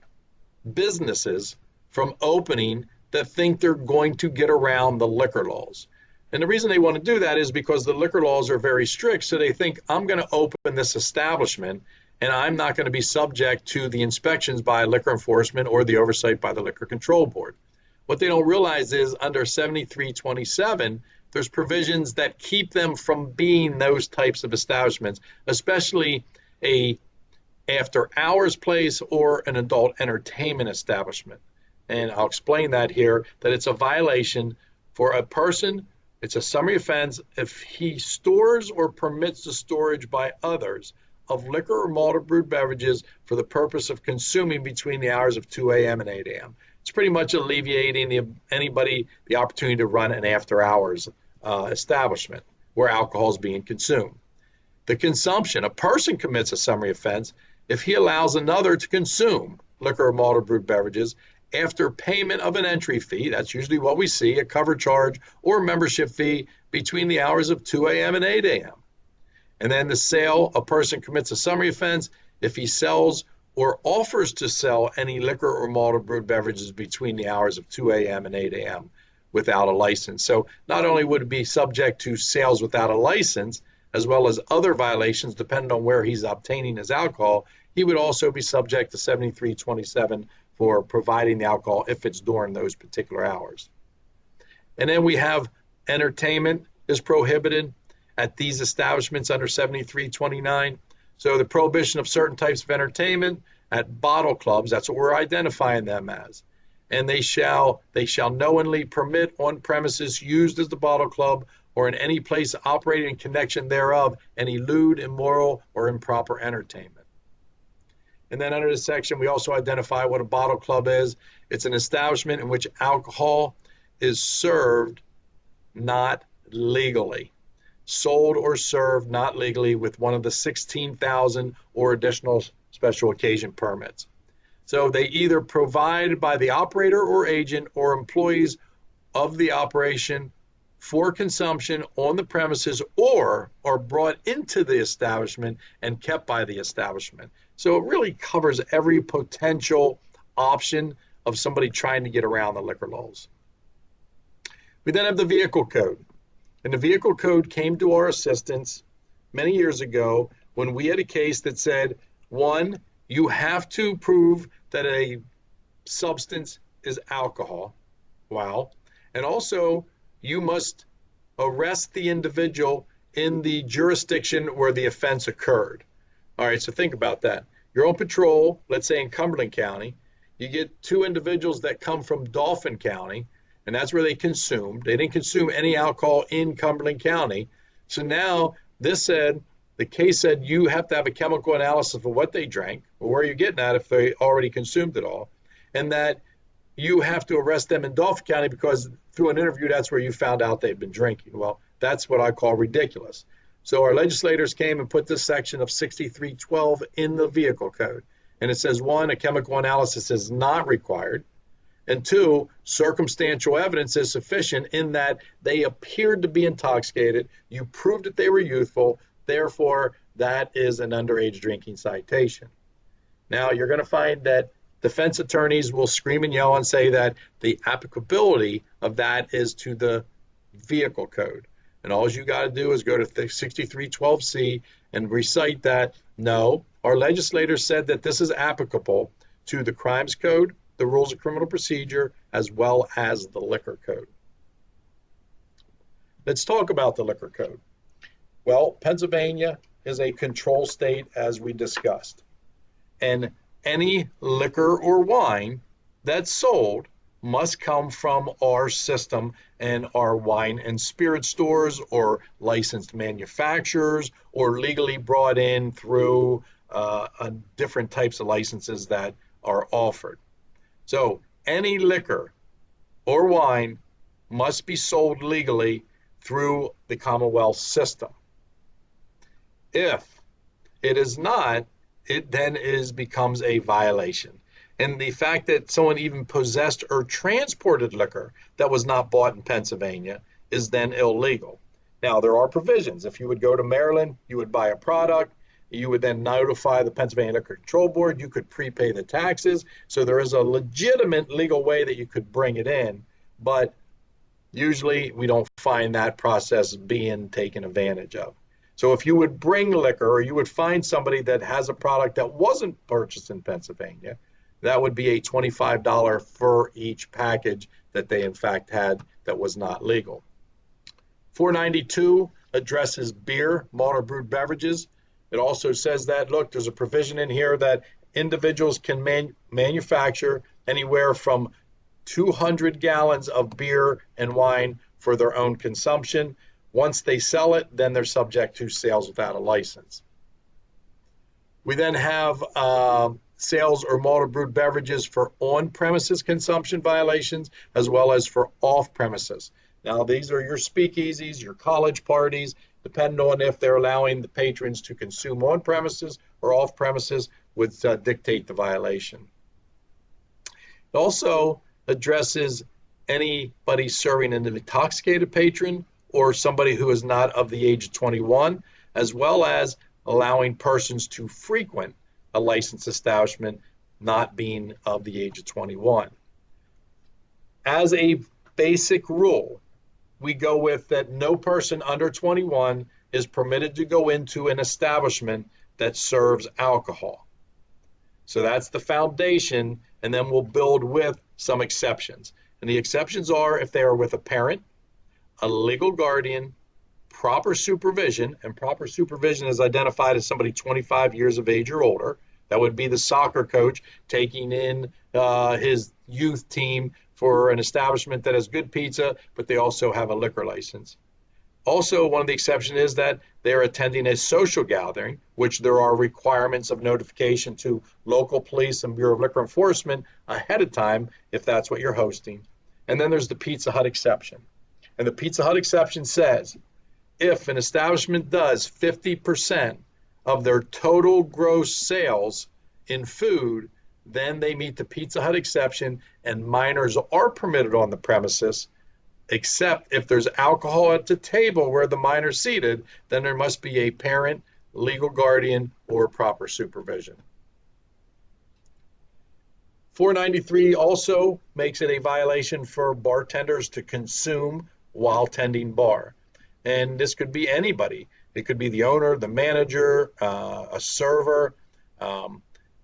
businesses from opening that think they're going to get around the liquor laws. And the reason they want to do that is because the liquor laws are very strict, so they think, I'm going to open this establishment and I'm not going to be subject to the inspections by liquor enforcement or the oversight by the Liquor Control Board. What they don't realize is under 7327, there's provisions that keep them from being those types of establishments, especially a after hours place or an adult entertainment establishment. And I'll explain that here, that it's a violation for a person. It's a summary offense if he stores or permits the storage by others of liquor or malted brewed beverages for the purpose of consuming between the hours of 2 a.m. and 8 a.m. It's pretty much alleviating anybody the opportunity to run an after hours establishment where alcohol is being consumed. The consumption, a person commits a summary offense if he allows another to consume liquor or malted brewed beverages after payment of an entry fee, that's usually what we see, a cover charge or membership fee between the hours of 2 a.m. and 8 a.m. And then the sale, a person commits a summary offense if he sells or offers to sell any liquor or malted brewed beverages between the hours of 2 a.m. and 8 a.m. without a license. So not only would it be subject to sales without a license, as well as other violations depending on where he's obtaining his alcohol, he would also be subject to 7327 for providing the alcohol if it's during those particular hours. And then we have entertainment is prohibited at these establishments under 7329. So the prohibition of certain types of entertainment at bottle clubs, that's what we're identifying them as. And they shall knowingly permit on premises used as the bottle club or in any place operating in connection thereof any lewd, immoral, or improper entertainment. And then under this section, we also identify what a bottle club is. It's an establishment in which alcohol is served not legally, sold or served not legally with one of the 16,000 or additional special occasion permits. So they either provided by the operator or agent or employees of the operation for consumption on the premises or are brought into the establishment and kept by the establishment. So it really covers every potential option of somebody trying to get around the liquor laws. We then have the vehicle code. And the vehicle code came to our assistance many years ago when we had a case that said, one, you have to prove that a substance is alcohol. Wow. And also, you must arrest the individual in the jurisdiction where the offense occurred. All right, so think about that. You're on patrol, let's say in Cumberland County. You get two individuals that come from Dauphin County, and that's where they consumed. They didn't consume any alcohol in Cumberland County. So now the case said you have to have a chemical analysis of what they drank, or where you're getting at if they already consumed it all, and that you have to arrest them in Dauphin County because through an interview, that's where you found out they've been drinking. Well, that's what I call ridiculous. So our legislators came and put this section of 6312 in the vehicle code. And it says, one, a chemical analysis is not required. And two, circumstantial evidence is sufficient in that they appeared to be intoxicated. You proved that they were youthful. Therefore, that is an underage drinking citation. Now, you're going to find that defense attorneys will scream and yell and say that the applicability of that is to the vehicle code. And all you got to do is go to 6312C and recite that. No, our legislators said that this is applicable to the crimes code, the rules of criminal procedure, as well as the liquor code. Let's talk about the liquor code. Well, Pennsylvania is a control state, as we discussed. And any liquor or wine that's sold must come from our system and our wine and spirit stores or licensed manufacturers or legally brought in through different types of licenses that are offered. So any liquor or wine must be sold legally through the Commonwealth system. If it is not, it then becomes a violation. And the fact that someone even possessed or transported liquor that was not bought in Pennsylvania is then illegal. Now, there are provisions. If you would go to Maryland, you would buy a product, you would then notify the Pennsylvania Liquor Control Board, you could prepay the taxes. So there is a legitimate legal way that you could bring it in, but usually we don't find that process being taken advantage of. So if you would bring liquor or you would find somebody that has a product that wasn't purchased in Pennsylvania, that would be a $25 for each package that they in fact had that was not legal. 492 addresses beer, malted brewed beverages. It also says that, look, there's a provision in here that individuals can manufacture anywhere from 200 gallons of beer and wine for their own consumption. Once they sell it, then they're subject to sales without a license. We then have sales or malted brewed beverages for on-premises consumption violations, as well as for off-premises. Now, these are your speakeasies, your college parties, depending on if they're allowing the patrons to consume on-premises or off-premises would dictate the violation. It also addresses anybody serving an intoxicated patron or somebody who is not of the age of 21, as well as allowing persons to frequent a licensed establishment not being of the age of 21. As a basic rule, we go with that no person under 21 is permitted to go into an establishment that serves alcohol. So that's the foundation, and then we'll build with some exceptions. And the exceptions are if they are with a parent, a legal guardian, proper supervision, and proper supervision is identified as somebody 25 years of age or older. That would be the soccer coach taking in his youth team for an establishment that has good pizza, but they also have a liquor license. Also, one of the exceptions is that they're attending a social gathering, which there are requirements of notification to local police and Bureau of Liquor Enforcement ahead of time if that's what you're hosting. And then there's the Pizza Hut exception. And the Pizza Hut exception says if an establishment does 50% of their total gross sales in food, then they meet the Pizza Hut exception, and minors are permitted on the premises, except if there's alcohol at the table where the minor's seated, then there must be a parent, legal guardian, or proper supervision. 493 also makes it a violation for bartenders to consume while tending bar. And this could be anybody. It could be the owner, the manager, a server.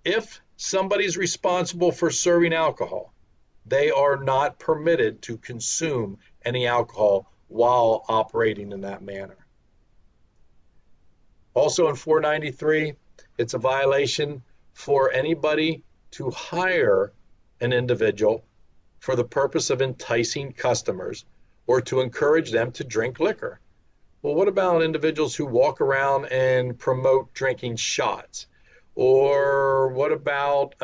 If somebody's responsible for serving alcohol, they are not permitted to consume any alcohol while operating in that manner. Also in 493, it's a violation for anybody to hire an individual for the purpose of enticing customers or to encourage them to drink liquor. Well, what about individuals who walk around and promote drinking shots? Or what about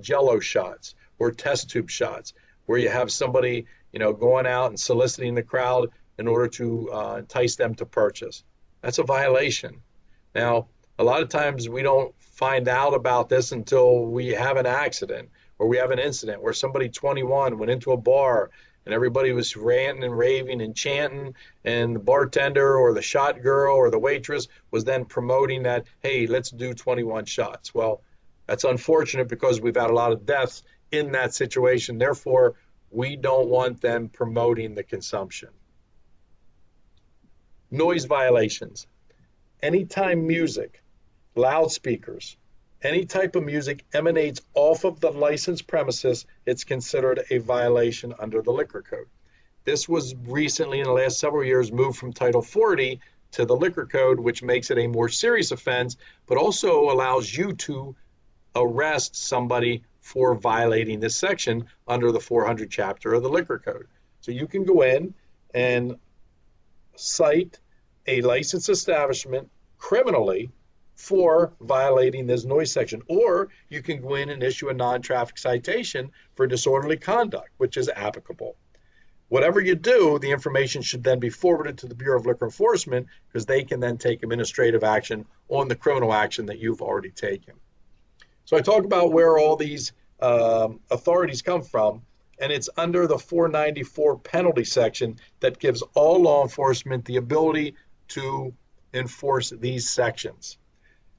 Jello shots or test tube shots, where you have somebody, going out and soliciting the crowd in order to entice them to purchase? That's a violation. Now, a lot of times we don't find out about this until we have an accident or we have an incident where somebody 21 went into a bar and everybody was ranting and raving and chanting, and the bartender or the shot girl or the waitress was then promoting that, hey, let's do 21 shots. Well, that's unfortunate because we've had a lot of deaths in that situation. Therefore, we don't want them promoting the consumption. Noise violations. Anytime music, loudspeakers, any type of music emanates off of the licensed premises, it's considered a violation under the Liquor Code. This was recently, in the last several years, moved from Title 40 to the Liquor Code, which makes it a more serious offense, but also allows you to arrest somebody for violating this section under the 400 chapter of the Liquor Code. So you can go in and cite a licensed establishment criminally for violating this noise section, or you can go in and issue a non-traffic citation for disorderly conduct, which is applicable. Whatever you do, the information should then be forwarded to the Bureau of Liquor Enforcement, because they can then take administrative action on the criminal action that you've already taken. So I talk about where all these authorities come from, and it's under the 494 penalty section that gives all law enforcement the ability to enforce these sections.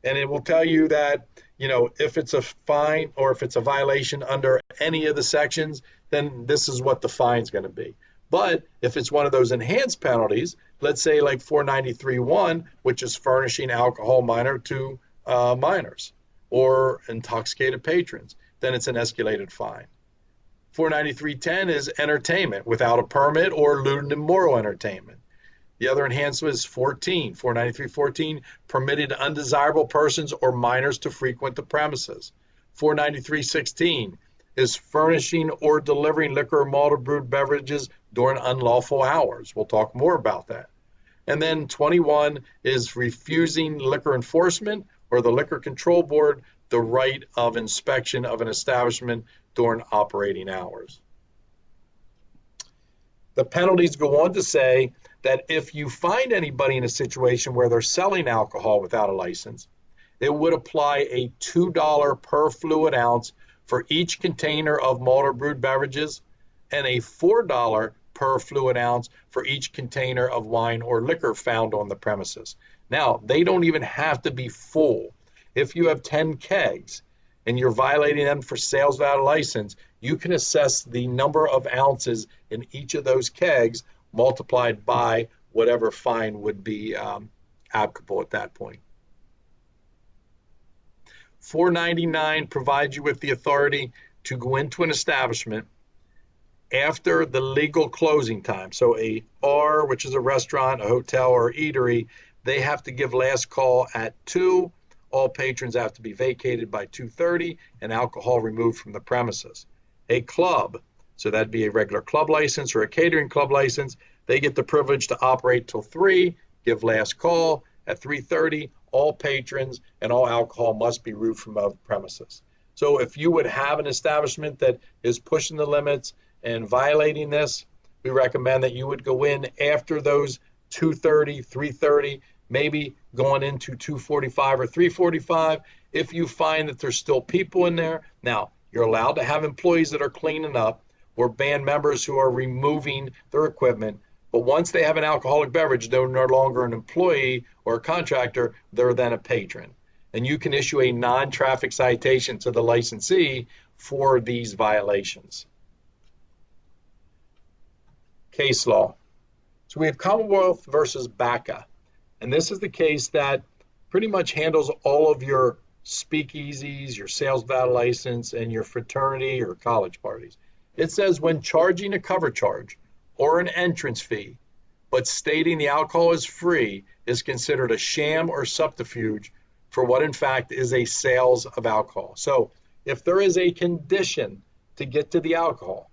And it will tell you that, if it's a fine or if it's a violation under any of the sections, then this is what the fine's going to be. But if it's one of those enhanced penalties, let's say like 493.1, which is furnishing alcohol minor to minors or intoxicated patrons, then it's an escalated fine. 493.10 is entertainment without a permit or lewd and immoral entertainment. The other enhancement is 493.14, permitted undesirable persons or minors to frequent the premises. 493.16 is furnishing or delivering liquor or malted brewed beverages during unlawful hours. We'll talk more about that. And then 21 is refusing liquor enforcement or the Liquor Control Board the right of inspection of an establishment during operating hours. The penalties go on to say that if you find anybody in a situation where they're selling alcohol without a license, it would apply a $2 per fluid ounce for each container of malt or brewed beverages, and a $4 per fluid ounce for each container of wine or liquor found on the premises. Now, they don't even have to be full. If you have 10 kegs and you're violating them for sales without a license, you can assess the number of ounces in each of those kegs multiplied by whatever fine would be applicable at that point. 499 provides you with the authority to go into an establishment after the legal closing time. So a R, which is a restaurant, a hotel, or eatery, they have to give last call at 2. All patrons have to be vacated by 2:30 and alcohol removed from the premises. A club, so that'd be a regular club license or a catering club license, they get the privilege to operate till 3, give last call. At 3:30, all patrons and all alcohol must be removed from the premises. So if you would have an establishment that is pushing the limits and violating this, we recommend that you would go in after those 2:30, 3:30, maybe going into 2:45 or 3:45. If you find that there's still people in there, now you're allowed to have employees that are cleaning up or band members who are removing their equipment. But once they have an alcoholic beverage, they're no longer an employee or a contractor, they're then a patron. And you can issue a non-traffic citation to the licensee for these violations. Case law. So we have Commonwealth versus BACA. And this is the case that pretty much handles all of your speakeasies, your sales without a license, and your fraternity or college parties. It says when charging a cover charge or an entrance fee, but stating the alcohol is free, is considered a sham or subterfuge for what in fact is a sales of alcohol. So if there is a condition to get to the alcohol,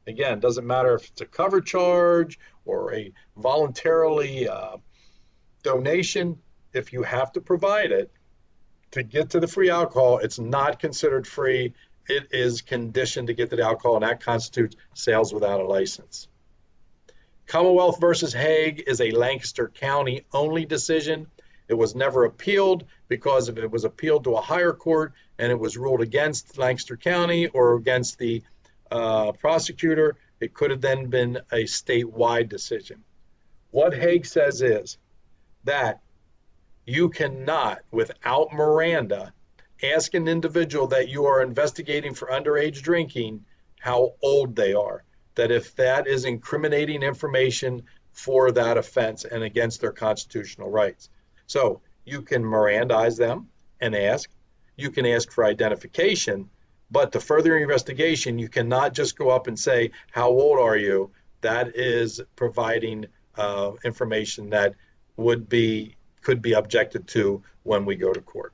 again, doesn't matter if it's a cover charge or a voluntarily donation, if you have to provide it to get to the free alcohol, it's not considered free. It is conditioned to get to the alcohol, and that constitutes sales without a license. Commonwealth versus Hague is a Lancaster County only decision. It was never appealed, because if it was appealed to a higher court and it was ruled against Lancaster County or against the prosecutor, it could have then been a statewide decision. What Hague says is that you cannot, without Miranda, ask an individual that you are investigating for underage drinking how old they are, that if that is incriminating information for that offense and against their constitutional rights. So you can Mirandize them and ask. You can ask for identification, but to further your investigation, you cannot just go up and say, how old are you? That is providing information that could be objected to when we go to court.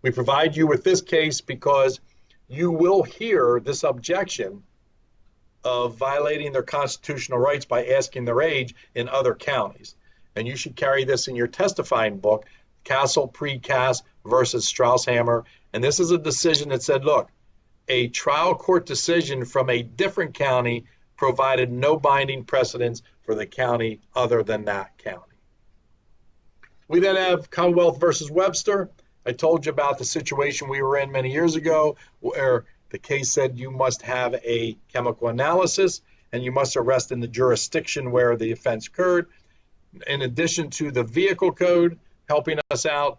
We provide you with this case because you will hear this objection of violating their constitutional rights by asking their age in other counties. And you should carry this in your testifying book, Castle Precast versus Straushammer. And this is a decision that said, look, a trial court decision from a different county provided no binding precedence for the county other than that county. We then have Commonwealth versus Webster. I told you about the situation we were in many years ago where the case said you must have a chemical analysis and you must arrest in the jurisdiction where the offense occurred. In addition to the vehicle code helping us out,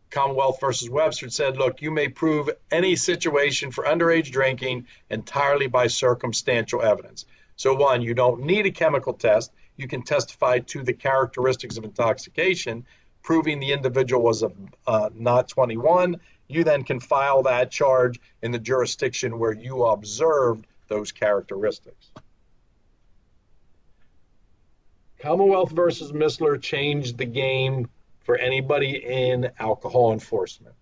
Commonwealth versus Webster said, look, you may prove any situation for underage drinking entirely by circumstantial evidence. So one, you don't need a chemical test. You can testify to the characteristics of intoxication, proving the individual was not 21. You then can file that charge in the jurisdiction where you observed those characteristics. Commonwealth versus Missler changed the game for anybody in alcohol enforcement.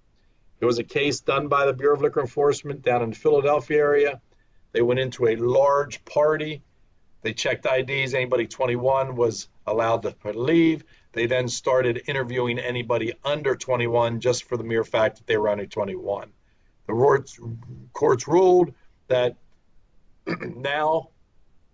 It was a case done by the Bureau of Liquor Enforcement down in the Philadelphia area. They went into a large party. They checked IDs. Anybody 21 was allowed to leave. They then started interviewing anybody under 21 just for the mere fact that they were under 21. The courts ruled that now,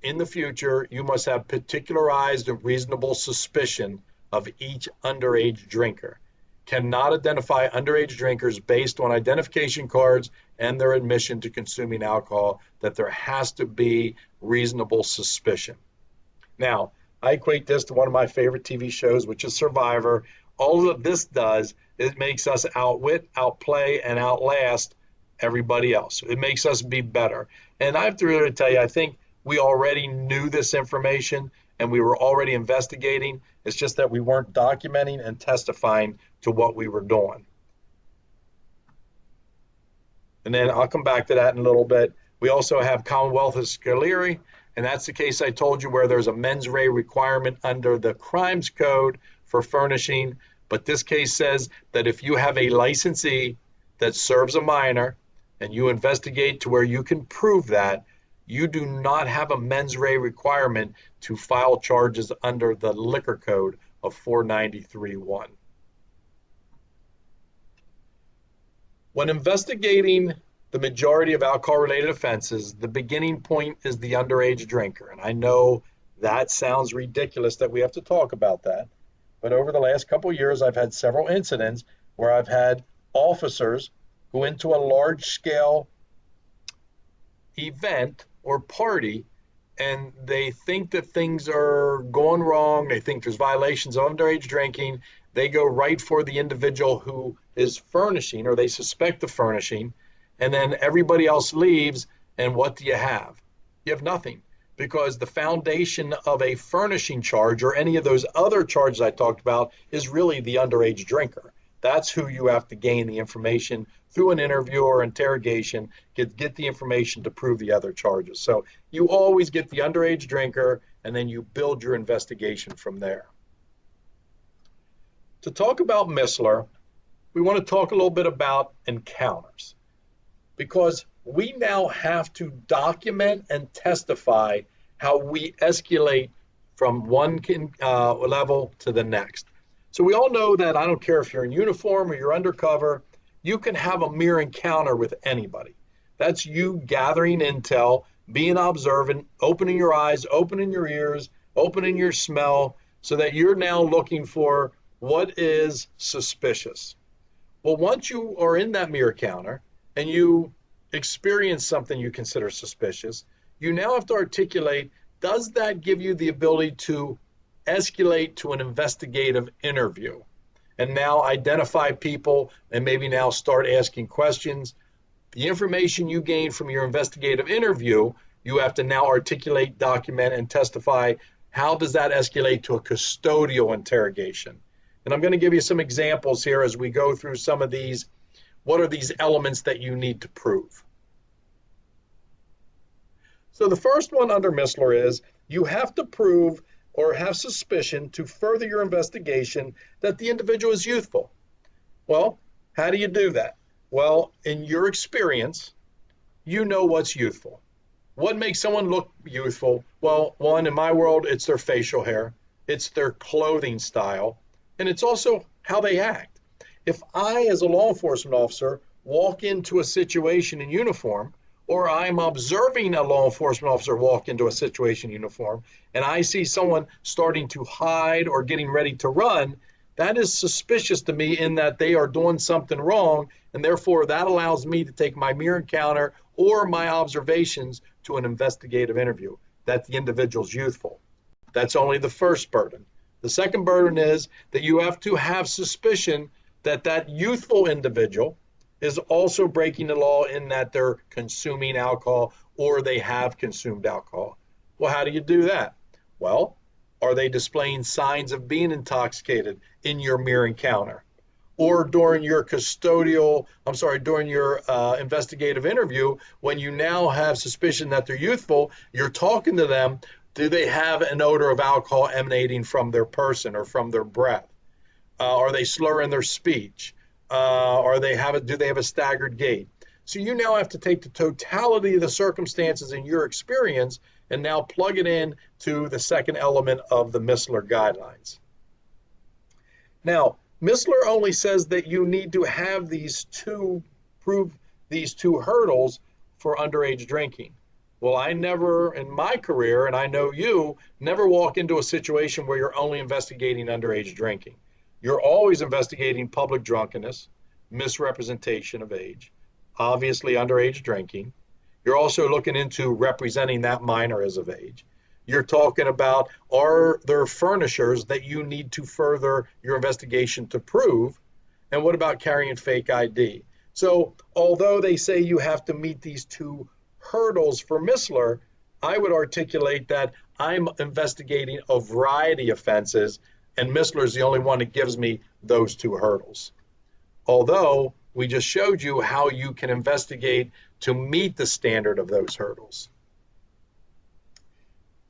in the future, you must have particularized and reasonable suspicion of each underage drinker. cannot identify underage drinkers based on identification cards and their admission to consuming alcohol, that there has to be reasonable suspicion. Now, I equate this to one of my favorite TV shows, which is Survivor. All that this does, it makes us outwit, outplay, and outlast everybody else. It makes us be better. And I have to really tell you, I think we already knew this information and we were already investigating. It's just that we weren't documenting and testifying to what we were doing. And then I'll come back to that in a little bit. We also have Commonwealth of Scaleri, and that's the case I told you where there's a mens rea requirement under the Crimes Code for furnishing. But this case says that if you have a licensee that serves a minor and you investigate to where you can prove that, you do not have a mens rea requirement to file charges under the Liquor Code of 493(1). When investigating the majority of alcohol-related offenses, the beginning point is the underage drinker. And I know that sounds ridiculous that we have to talk about that. But over the last couple of years, I've had several incidents where I've had officers go into a large-scale event or party, and they think that things are going wrong. They think there's violations of underage drinking. They go right for the individual who is furnishing, or they suspect the furnishing, and then everybody else leaves, and what do you have? You have nothing, because the foundation of a furnishing charge or any of those other charges I talked about is really the underage drinker. That's who you have to gain the information through an interview or interrogation, get the information to prove the other charges. So you always get the underage drinker, and then you build your investigation from there. To talk about Missler, we want to talk a little bit about encounters, because we now have to document and testify how we escalate from one level to the next. So we all know that I don't care if you're in uniform or you're undercover, you can have a mere encounter with anybody. That's you gathering intel, being observant, opening your eyes, opening your ears, opening your smell, so that you're now looking for what is suspicious. Well, once you are in that mere encounter and you experience something you consider suspicious, you now have to articulate, does that give you the ability to escalate to an investigative interview and now identify people and maybe now start asking questions? The information you gain from your investigative interview, you have to now articulate, document, and testify. How does that escalate to a custodial interrogation? And I'm going to give you some examples here as we go through some of these. What are these elements that you need to prove? So the first one under Missler is you have to prove or have suspicion to further your investigation that the individual is youthful. Well, how do you do that? Well, in your experience, you know what's youthful. What makes someone look youthful? Well, one, in my world, it's their facial hair, it's their clothing style, and it's also how they act. If I, as a law enforcement officer, walk into a situation in uniform, or I'm observing a law enforcement officer walk into a situation in uniform, and I see someone starting to hide or getting ready to run, that is suspicious to me in that they are doing something wrong, and therefore that allows me to take my mere encounter or my observations to an investigative interview, that the individual's youthful. That's only the first burden. The second burden is that you have to have suspicion that that youthful individual is also breaking the law in that they're consuming alcohol or they have consumed alcohol. Well, how do you do that? Well, are they displaying signs of being intoxicated in your mere encounter? Or during your during your investigative interview, when you now have suspicion that they're youthful, you're talking to them, do they have an odor of alcohol emanating from their person or from their breath? Are they slurring their speech? Do they have a staggered gait? So you now have to take the totality of the circumstances in your experience and now plug it in to the second element of the Missler guidelines. Now, Missler only says that you need to have prove these two hurdles for underage drinking. Well, I never, in my career, and I know you, never walk into a situation where you're only investigating underage drinking. You're always investigating public drunkenness, misrepresentation of age, obviously underage drinking. You're also looking into representing that minor as of age. You're talking about, are there furnishers that you need to further your investigation to prove? And what about carrying fake ID? So although they say you have to meet these two hurdles for Missler, I would articulate that I'm investigating a variety of offenses, and Missler is the only one that gives me those two hurdles. Although we just showed you how you can investigate to meet the standard of those hurdles.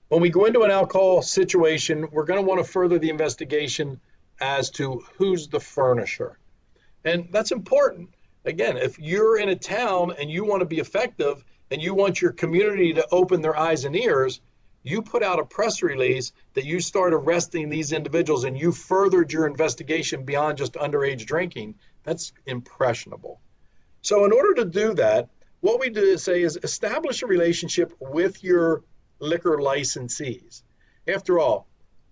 When we go into an alcohol situation, we're going to want to further the investigation as to who's the furnisher. And that's important. Again, if you're in a town and you want to be effective and you want your community to open their eyes and ears, you put out a press release that you start arresting these individuals and you furthered your investigation beyond just underage drinking. That's impressionable. So in order to do that, what we do say is establish a relationship with your liquor licensees. After all,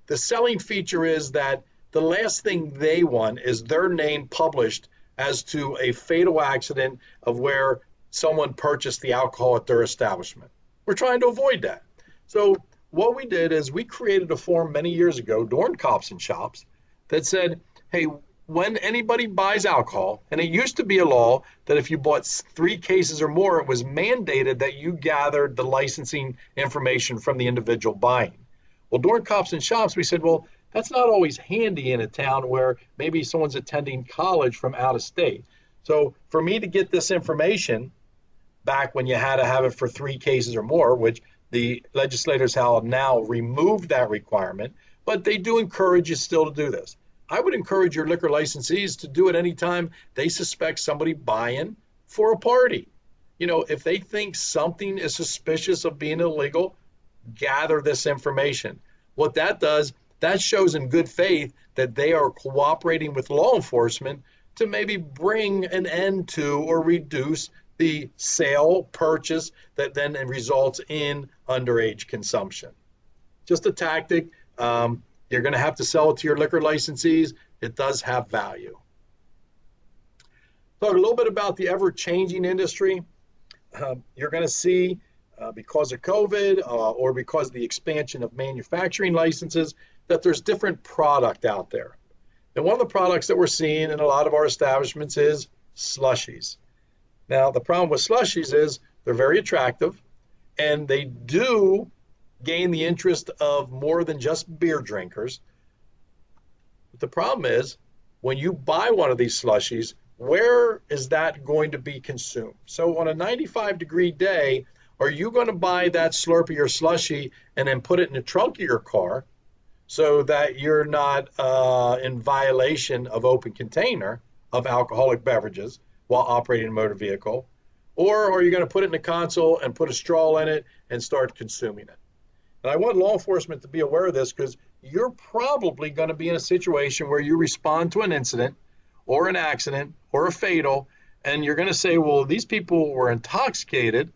the selling feature is that the last thing they want is their name published as to a fatal accident of where someone purchased the alcohol at their establishment. We're trying to avoid that. So what we did is we created a form many years ago during Cops and Shops that said, hey, when anybody buys alcohol, and it used to be a law that if you bought 3 cases or more, it was mandated that you gathered the licensing information from the individual buying. Well, during Cops and Shops, we said, well, that's not always handy in a town where maybe someone's attending college from out of state. So for me to get this information back when you had to have it for 3 cases or more, which the legislators have now removed that requirement, but they do encourage you still to do this. I would encourage your liquor licensees to do it anytime they suspect somebody buying for a party. You know, if they think something is suspicious of being illegal, gather this information. What that does, that shows in good faith that they are cooperating with law enforcement to maybe bring an end to or reduce the sale, purchase that then results in underage consumption. Just a tactic. You're going to have to sell it to your liquor licensees. It does have value. Talk a little bit about the ever-changing industry. You're going to see, because of COVID or because of the expansion of manufacturing licenses, that there's different product out there. And one of the products that we're seeing in a lot of our establishments is slushies. Now, the problem with slushies is they're very attractive, and they do gain the interest of more than just beer drinkers. But the problem is, when you buy one of these slushies, where is that going to be consumed? So on a 95-degree day, are you going to buy that Slurpee or slushie and then put it in the trunk of your car so that you're not in violation of open container of alcoholic beverages while operating a motor vehicle? Or are you going to put it in the console and put a straw in it and start consuming it? And I want law enforcement to be aware of this because you're probably going to be in a situation where you respond to an incident or an accident or a fatal, and you're going to say, well, these people were intoxicated,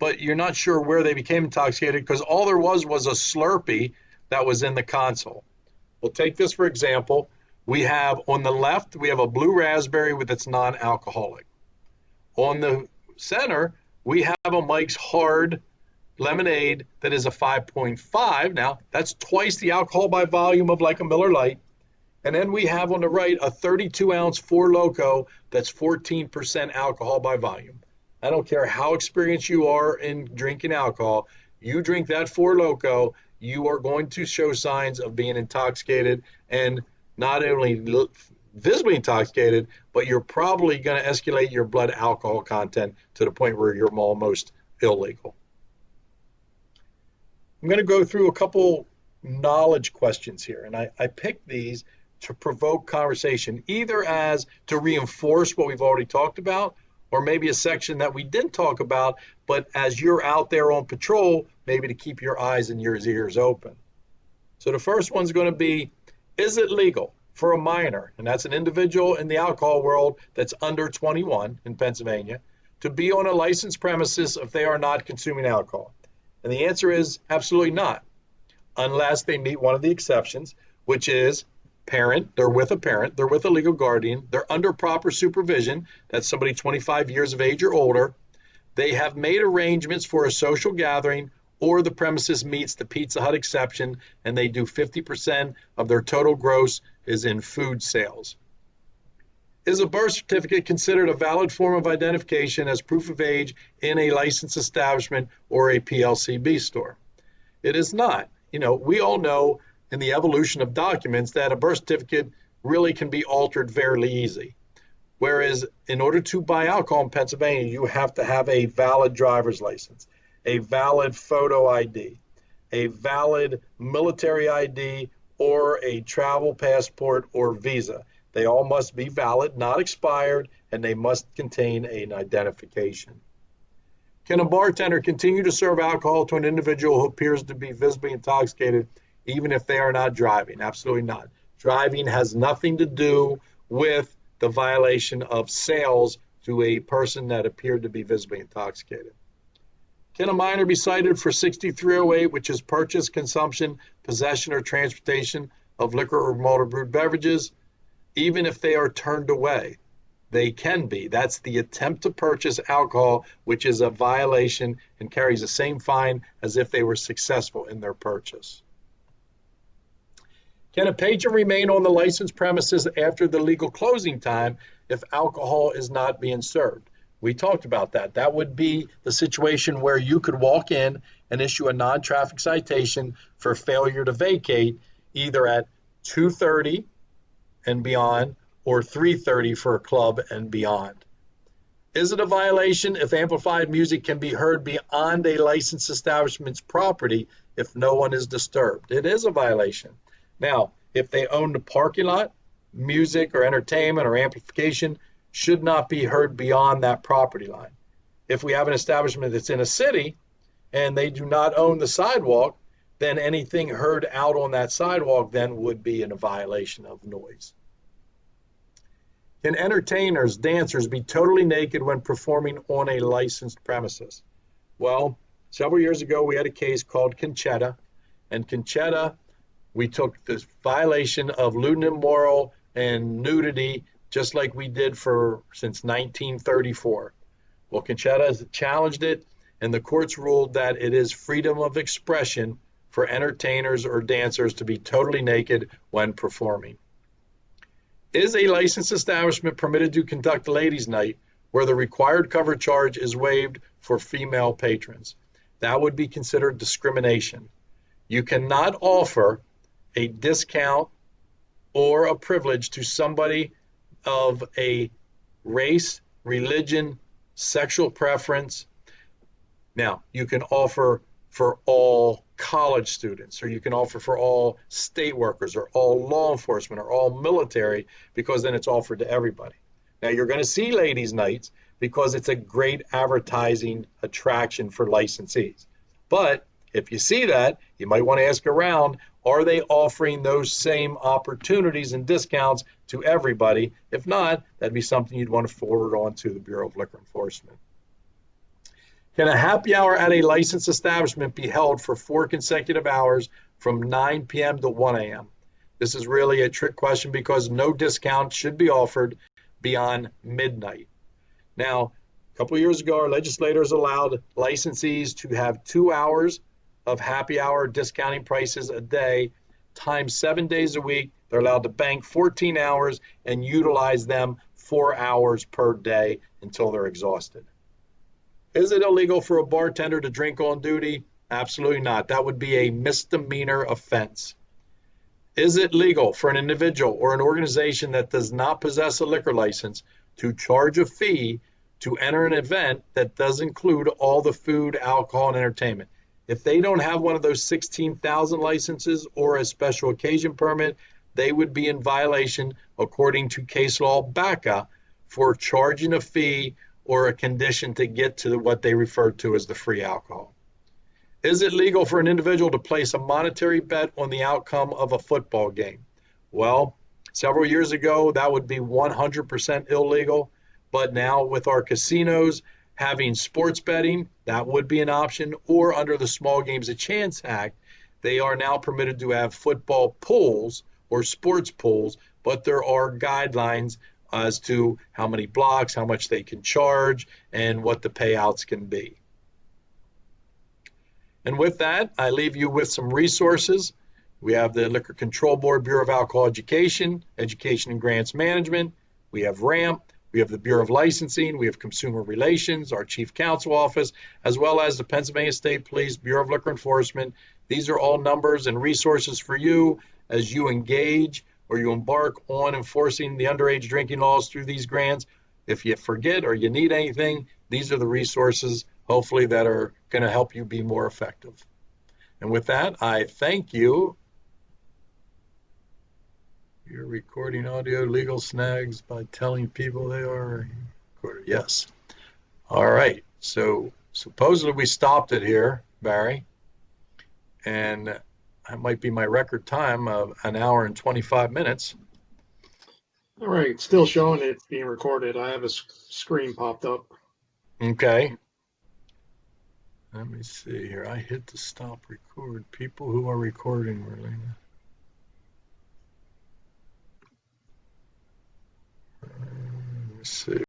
but you're not sure where they became intoxicated because all there was a Slurpee that was in the console. Well, take this for example. We have on the left, we have a blue raspberry with its non-alcoholic. On the center, we have a Mike's Hard lemonade that is a 5.5. Now, that's twice the alcohol by volume of like a Miller Lite. And then we have on the right a 32-ounce Four Loko that's 14% alcohol by volume. I don't care how experienced you are in drinking alcohol. You drink that Four Loko, you are going to show signs of being intoxicated, and not only visibly intoxicated, but you're probably going to escalate your blood alcohol content to the point where you're almost illegal. I'm going to go through a couple knowledge questions here, and I picked these to provoke conversation, either as to reinforce what we've already talked about, or maybe a section that we didn't talk about, but as you're out there on patrol, maybe to keep your eyes and your ears open. So the first one's going to be, is it legal for a minor, and that's an individual in the alcohol world that's under 21 in Pennsylvania, to be on a licensed premises if they are not consuming alcohol? And the answer is absolutely not, unless they meet one of the exceptions, which is Parent, they're with a parent, they're with a legal guardian, they're under proper supervision, that's somebody 25 years of age or older, they have made arrangements for a social gathering, or the premises meets the Pizza Hut exception, and they do 50% of their total gross is in food sales. Is a birth certificate considered a valid form of identification as proof of age in a licensed establishment or a PLCB store? It is not. We all know in the evolution of documents that a birth certificate really can be altered fairly easy. Whereas in order to buy alcohol in Pennsylvania, you have to have a valid driver's license, a valid photo ID, a valid military ID, or a travel passport or visa. They all must be valid, not expired, and they must contain an identification. Can a bartender continue to serve alcohol to an individual who appears to be visibly intoxicated even if they are not driving? Absolutely not. Driving has nothing to do with the violation of sales to a person that appeared to be visibly intoxicated. Can a minor be cited for 6308, which is purchase, consumption, possession, or transportation of liquor or malted brewed beverages, even if they are turned away? They can be. That's the attempt to purchase alcohol, which is a violation and carries the same fine as if they were successful in their purchase. Can a patron remain on the licensed premises after the legal closing time if alcohol is not being served? We talked about that. That would be the situation where you could walk in and issue a non-traffic citation for failure to vacate either at 2:30 and beyond or 3:30 for a club and beyond. Is it a violation if amplified music can be heard beyond a licensed establishment's property if no one is disturbed? It is a violation. Now, if they own the parking lot, music or entertainment or amplification should not be heard beyond that property line. If we have an establishment that's in a city and they do not own the sidewalk, then anything heard out on that sidewalk then would be in a violation of noise. Can entertainers, dancers be totally naked when performing on a licensed premises? Well, several years ago we had a case called Conchetta, and Conchetta, we took this violation of lewd and immoral and nudity just like we did since 1934. Well, Conchetta has challenged it, and the courts ruled that it is freedom of expression for entertainers or dancers to be totally naked when performing. Is a licensed establishment permitted to conduct ladies' night where the required cover charge is waived for female patrons? That would be considered discrimination. You cannot offer a discount or a privilege to somebody of a race, religion, sexual preference. Now, you can offer for all college students, or you can offer for all state workers, or all law enforcement, or all military, because then it's offered to everybody. Now, you're going to see ladies' nights because it's a great advertising attraction for licensees. But if you see that, you might want to ask around, are they offering those same opportunities and discounts to everybody? If not, that'd be something you'd want to forward on to the Bureau of Liquor Enforcement. Can a happy hour at a licensed establishment be held for 4 consecutive hours from 9 p.m. to 1 a.m.? This is really a trick question because no discount should be offered beyond midnight. Now, a couple of years ago, our legislators allowed licensees to have 2 hours of happy hour discounting prices a day, times 7 days a week. They're allowed to bank 14 hours and utilize them 4 hours per day until they're exhausted. Is it illegal for a bartender to drink on duty? Absolutely not. That would be a misdemeanor offense. Is it legal for an individual or an organization that does not possess a liquor license to charge a fee to enter an event that does include all the food, alcohol, and entertainment? If they don't have one of those 16,000 licenses or a special occasion permit, they would be in violation, according to case law BACA, for charging a fee or a condition to get to what they refer to as the free alcohol. Is it legal for an individual to place a monetary bet on the outcome of a football game? Well, several years ago, that would be 100% illegal, but now with our casinos having sports betting, that would be an option, or under the Small Games of Chance Act, they are now permitted to have football pools or sports pools, but there are guidelines as to how many blocks, how much they can charge, and what the payouts can be. And with that, I leave you with some resources. We have the Liquor Control Board, Bureau of Alcohol Education, Education and Grants Management. We have RAMP. We have the Bureau of Licensing. We have Consumer Relations, our Chief Counsel Office, as well as the Pennsylvania State Police, Bureau of Liquor Enforcement. These are all numbers and resources for you as you engage or you embark on enforcing the underage drinking laws through these grants. If you forget or you need anything, these are the resources, hopefully, that are going to help you be more effective. And with that, I thank you. You're recording audio legal snags by telling people they are recorded. Yes. All right. So supposedly we stopped it here, Barry. And that might be my record time of 1 hour and 25 minutes. All right, still showing it's being recorded. I have a screen popped up. Okay. Let me see here. I hit the stop record. People who are recording, Marlena.